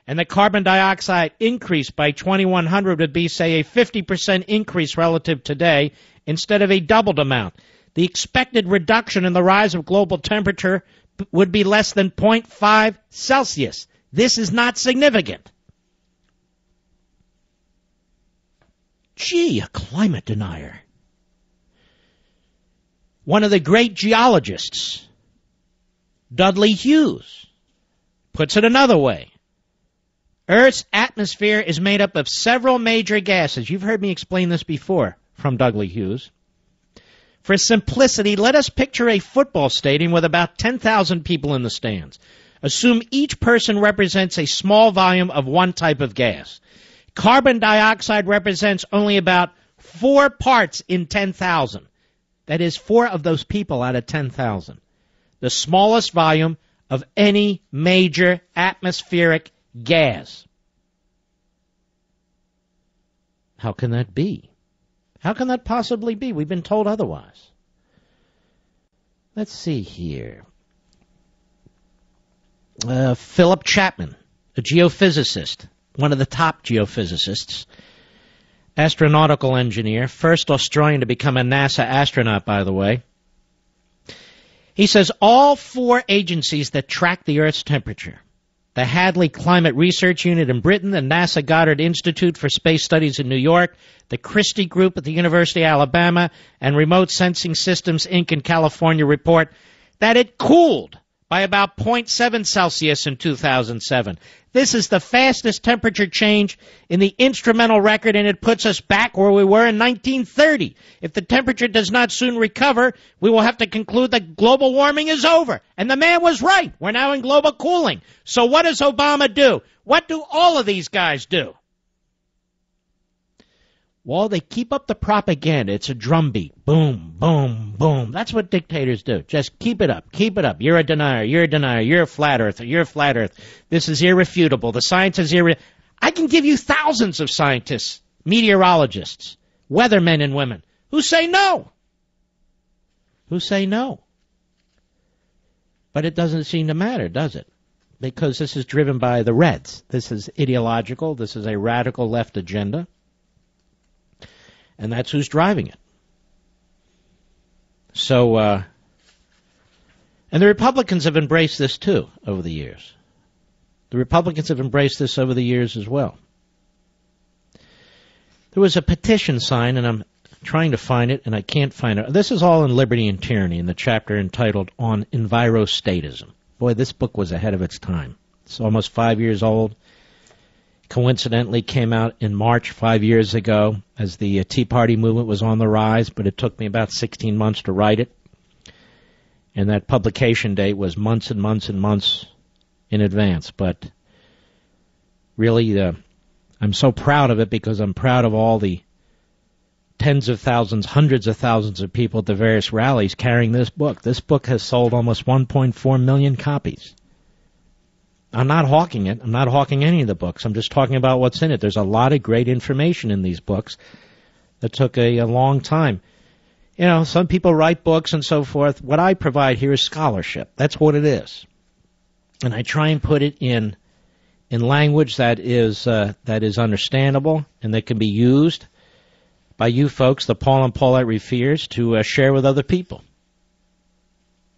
and the carbon dioxide increase by 2100 would be, say, a 50% increase relative today instead of a doubled amount, the expected reduction in the rise of global temperature would be less than 0.5 Celsius. This is not significant. Gee, a climate denier. One of the great geologists, Dudley Hughes, puts it another way. Earth's atmosphere is made up of several major gases. You've heard me explain this before from Dudley Hughes. For simplicity, let us picture a football stadium with about 10,000 people in the stands. Assume each person represents a small volume of one type of gas. Carbon dioxide represents only about 4 parts in 10,000. That is 4 of those people out of 10,000. The smallest volume of any major atmospheric gas. How can that be? How can that possibly be? We've been told otherwise. Let's see here. Philip Chapman, a geophysicist, one of the top geophysicists, astronautical engineer, first Australian to become a NASA astronaut, by the way. He says all 4 agencies that track the Earth's temperature, the Hadley Climate Research Unit in Britain, the NASA Goddard Institute for Space Studies in New York, the Christie Group at the University of Alabama, and Remote Sensing Systems, Inc. in California report that it cooled by about 0.7 Celsius in 2007. This is the fastest temperature change in the instrumental record, and it puts us back where we were in 1930. If the temperature does not soon recover, we will have to conclude that global warming is over. And the man was right. We're now in global cooling. So what does Obama do? What do all of these guys do? Well, they keep up the propaganda. It's a drumbeat. Boom, boom, boom. That's what dictators do. Just keep it up. Keep it up. You're a denier. You're a denier. You're a flat earther. You're a flat earth. This is irrefutable. The science is irrefutable. I can give you thousands of scientists, meteorologists, weathermen and women who say no. Who say no. But it doesn't seem to matter, does it? Because this is driven by the Reds. This is ideological. This is a radical left agenda. And that's who's driving it. So, and the Republicans have embraced this too over the years. The Republicans have embraced this over the years as well. There was a petition signed, and I'm trying to find it, and I can't find it. This is all in Liberty and Tyranny in the chapter entitled On Envirostatism. Boy, this book was ahead of its time. It's almost 5 years old. Coincidentally came out in March 5 years ago as the Tea Party movement was on the rise, but it took me about 16 months to write it. And that publication date was months and months and months in advance. But really, I'm so proud of it because I'm proud of all the tens of thousands, hundreds of thousands of people at the various rallies carrying this book. This book has sold almost 1.4 million copies. I'm not hawking it. I'm not hawking any of the books. I'm just talking about what's in it. There's a lot of great information in these books that took a long time. You know, some people write books and so forth. What I provide here is scholarship. That's what it is. And I try and put it in language that is understandable and that can be used by you folks, the Paul and Paulette Reveres, to share with other people.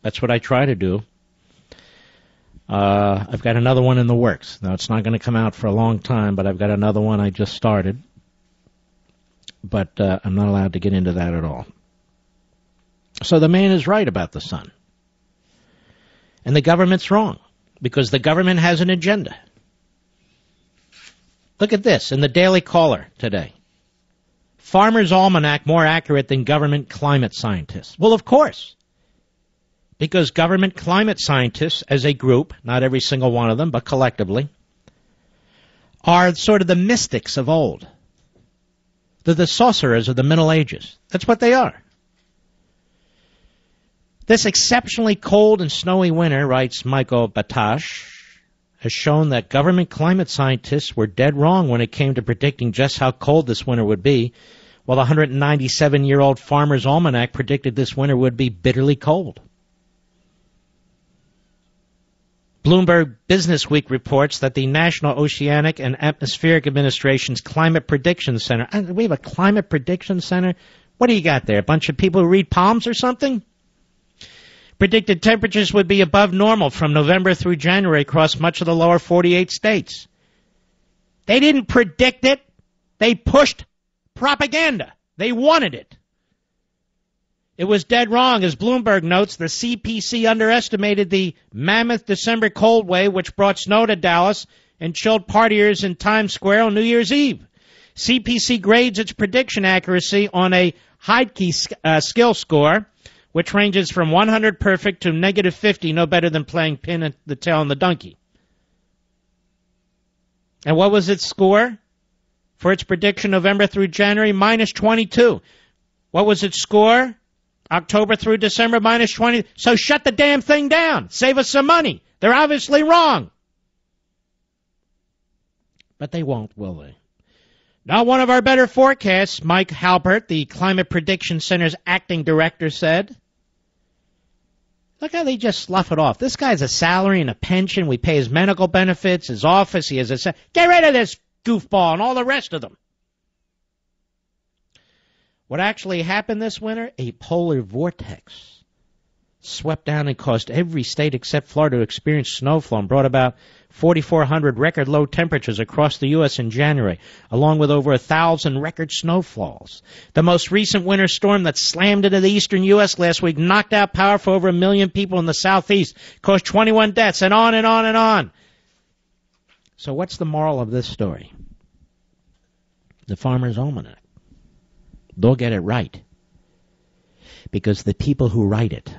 That's what I try to do. I've got another one in the works. Now, it's not going to come out for a long time, but I've got another one I just started. But I'm not allowed to get into that at all. So the man is right about the sun. And the government's wrong, because the government has an agenda. Look at this in the Daily Caller today. Farmer's Almanac more accurate than government climate scientists. Well, of course. Because government climate scientists as a group, not every single one of them, but collectively, are sort of the mystics of old. They're the sorcerers of the Middle Ages. That's what they are. This exceptionally cold and snowy winter, writes Michael Batash, has shown that government climate scientists were dead wrong when it came to predicting just how cold this winter would be, while the 197-year-old Farmer's Almanac predicted this winter would be bitterly cold. Bloomberg Business Week reports that the National Oceanic and Atmospheric Administration's Climate Prediction Center. We have a Climate Prediction Center? What do you got there? A bunch of people who read palms or something? Predicted temperatures would be above normal from November through January across much of the lower 48 states. They didn't predict it. They pushed propaganda. They wanted it. It was dead wrong. As Bloomberg notes, the CPC underestimated the mammoth December cold wave, which brought snow to Dallas and chilled partiers in Times Square on New Year's Eve. CPC grades its prediction accuracy on a Heidke skill score, which ranges from 100 perfect to negative 50, no better than playing pin at the tail on the donkey. And what was its score for its prediction November through January? Minus 22. What was its score October through December? Minus 20. So shut the damn thing down. Save us some money. They're obviously wrong. But they won't, will they? Not one of our better forecasts, Mike Halpert, the Climate Prediction Center's acting director, said. Look how they just slough it off. This guy's a salary and a pension. We pay his medical benefits, his office. He has a... Get rid of this goofball and all the rest of them. What actually happened this winter? A polar vortex swept down and caused every state except Florida to experience snowfall and brought about 4,400 record low temperatures across the U.S. in January, along with over 1,000 record snowfalls. The most recent winter storm that slammed into the eastern U.S. last week knocked out power for over 1 million people in the southeast, caused 21 deaths, and on and on and on. So what's the moral of this story? The Farmer's Almanac. They'll get it right. Because the people who write it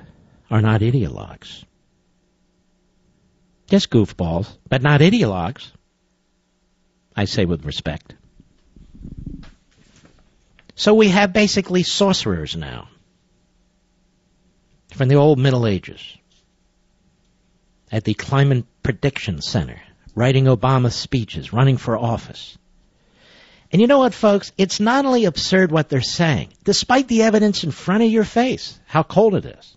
are not ideologues. Just goofballs, but not ideologues. I say with respect. So we have basically sorcerers now. From the old Middle Ages. At the Climate Prediction Center. Writing Obama's speeches. Running for office. And you know what, folks? It's not only absurd what they're saying, despite the evidence in front of your face, how cold it is.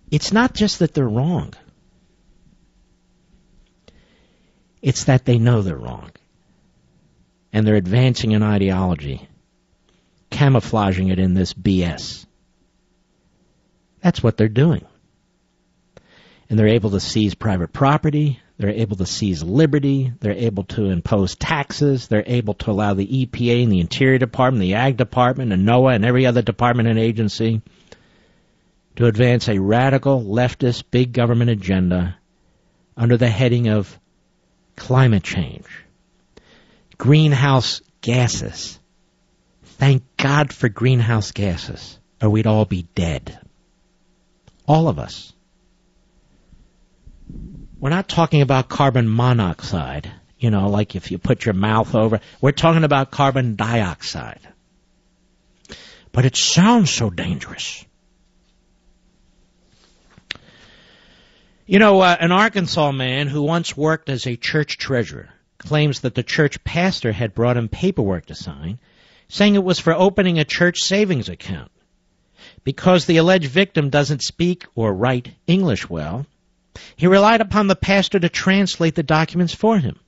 It's not just that they're wrong. It's that they know they're wrong. And they're advancing an ideology, camouflaging it in this BS. That's what they're doing. And they're able to seize private property. They're able to seize liberty. They're able to impose taxes. They're able to allow the EPA and the Interior Department, the Ag Department, and NOAA and every other department and agency to advance a radical leftist big government agenda under the heading of climate change. Greenhouse gases. Thank God for greenhouse gases, or we'd all be dead. All of us. We're not talking about carbon monoxide, like if you put your mouth over. We're talking about carbon dioxide. But it sounds so dangerous. An Arkansas man who once worked as a church treasurer claims that the church pastor had brought him paperwork to sign, saying it was for opening a church savings account. Because the alleged victim doesn't speak or write English well, he relied upon the pastor to translate the documents for him.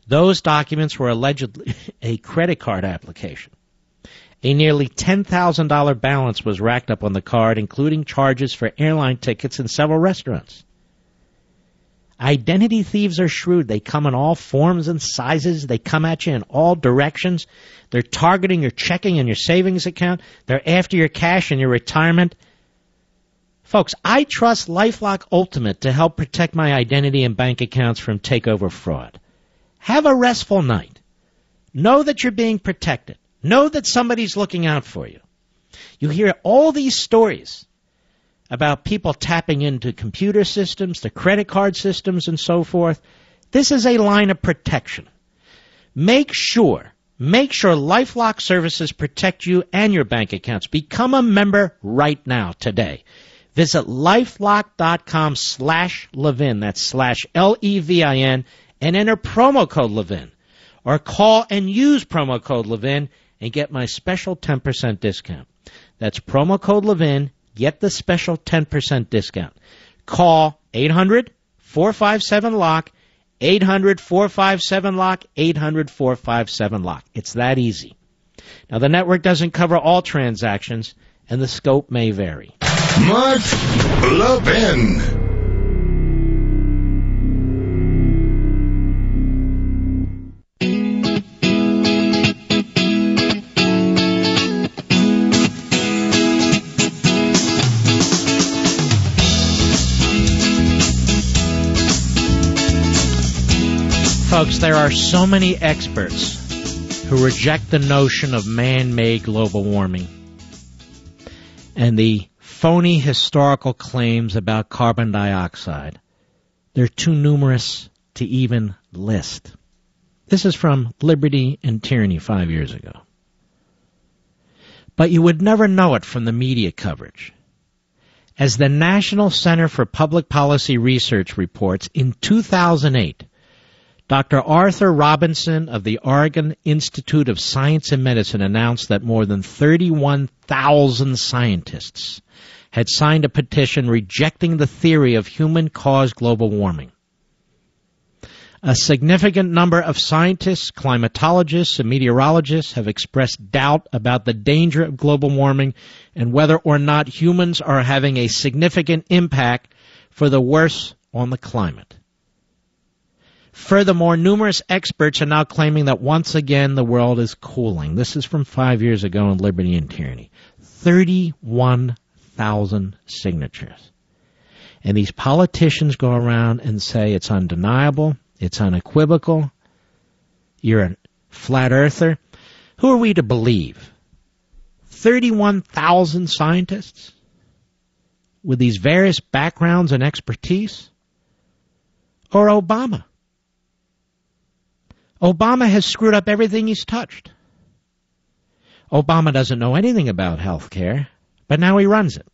Those documents were allegedly a credit card application. A nearly $10,000 balance was racked up on the card, including charges for airline tickets and several restaurants. Identity thieves are shrewd. They come in all forms and sizes. They come at you in all directions. They're targeting your checking and your savings account. They're after your cash and your retirement. Folks, I trust LifeLock Ultimate to help protect my identity and bank accounts from takeover fraud. Have a restful night. Know that you're being protected. Know that somebody's looking out for you. You hear all these stories about people tapping into computer systems, to credit card systems, and so forth. This is a line of protection. Make sure LifeLock services protect you and your bank accounts. Become a member right now, today. Visit lifelock.com/Levin, that's /LEVIN, and enter promo code Levin. Or call and use promo code Levin and get my special 10% discount. That's promo code Levin, get the special 10% discount. Call 800-457-LOCK, 800-457-LOCK, 800-457-LOCK. It's that easy. Now, the network doesn't cover all transactions, and the scope may vary. Mark Levin. Folks, there are so many experts who reject the notion of man-made global warming and the phony historical claims about carbon dioxide. They're too numerous to even list. This is from Liberty and Tyranny 5 years ago. But you would never know it from the media coverage. As the National Center for Public Policy Research reports, in 2008, Dr. Arthur Robinson of the Oregon Institute of Science and Medicine announced that more than 31,000 scientists had signed a petition rejecting the theory of human-caused global warming. A significant number of scientists, climatologists, and meteorologists have expressed doubt about the danger of global warming and whether or not humans are having a significant impact for the worse on the climate. Furthermore, numerous experts are now claiming that once again the world is cooling. This is from 5 years ago in Liberty and Tyranny. 31,000 signatures. And these politicians go around and say it's undeniable, it's unequivocal, you're a flat earther. Who are we to believe? 31,000 scientists with these various backgrounds and expertise? Or Obama? Obama has screwed up everything he's touched. Obama doesn't know anything about health care, but now he runs it.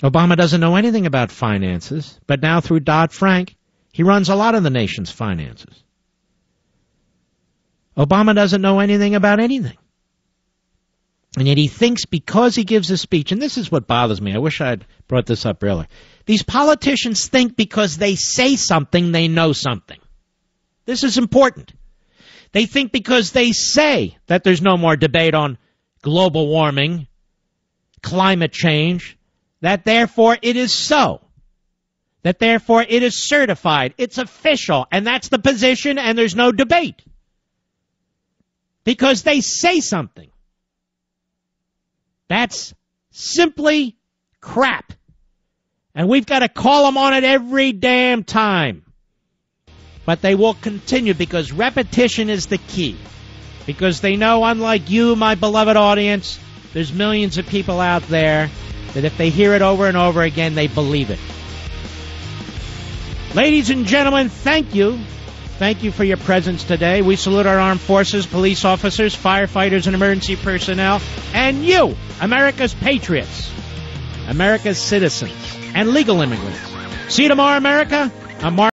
Obama doesn't know anything about finances, but now through Dodd-Frank, he runs a lot of the nation's finances. Obama doesn't know anything about anything. And yet he thinks because he gives a speech, and this is what bothers me, I wish I had brought this up earlier. These politicians think because they say something, they know something. This is important. They think because they say that there's no more debate on global warming, climate change, that therefore it is so. That therefore it is certified. It's official. And that's the position and there's no debate. Because they say something. That's simply crap. And we've got to call them on it every damn time. But they will continue because repetition is the key. Because they know, unlike you, my beloved audience, there's millions of people out there that if they hear it over and over again, they believe it. Ladies and gentlemen, thank you. Thank you for your presence today. We salute our armed forces, police officers, firefighters, and emergency personnel, and you, America's patriots, America's citizens, and legal immigrants. See you tomorrow, America. I'm Mark.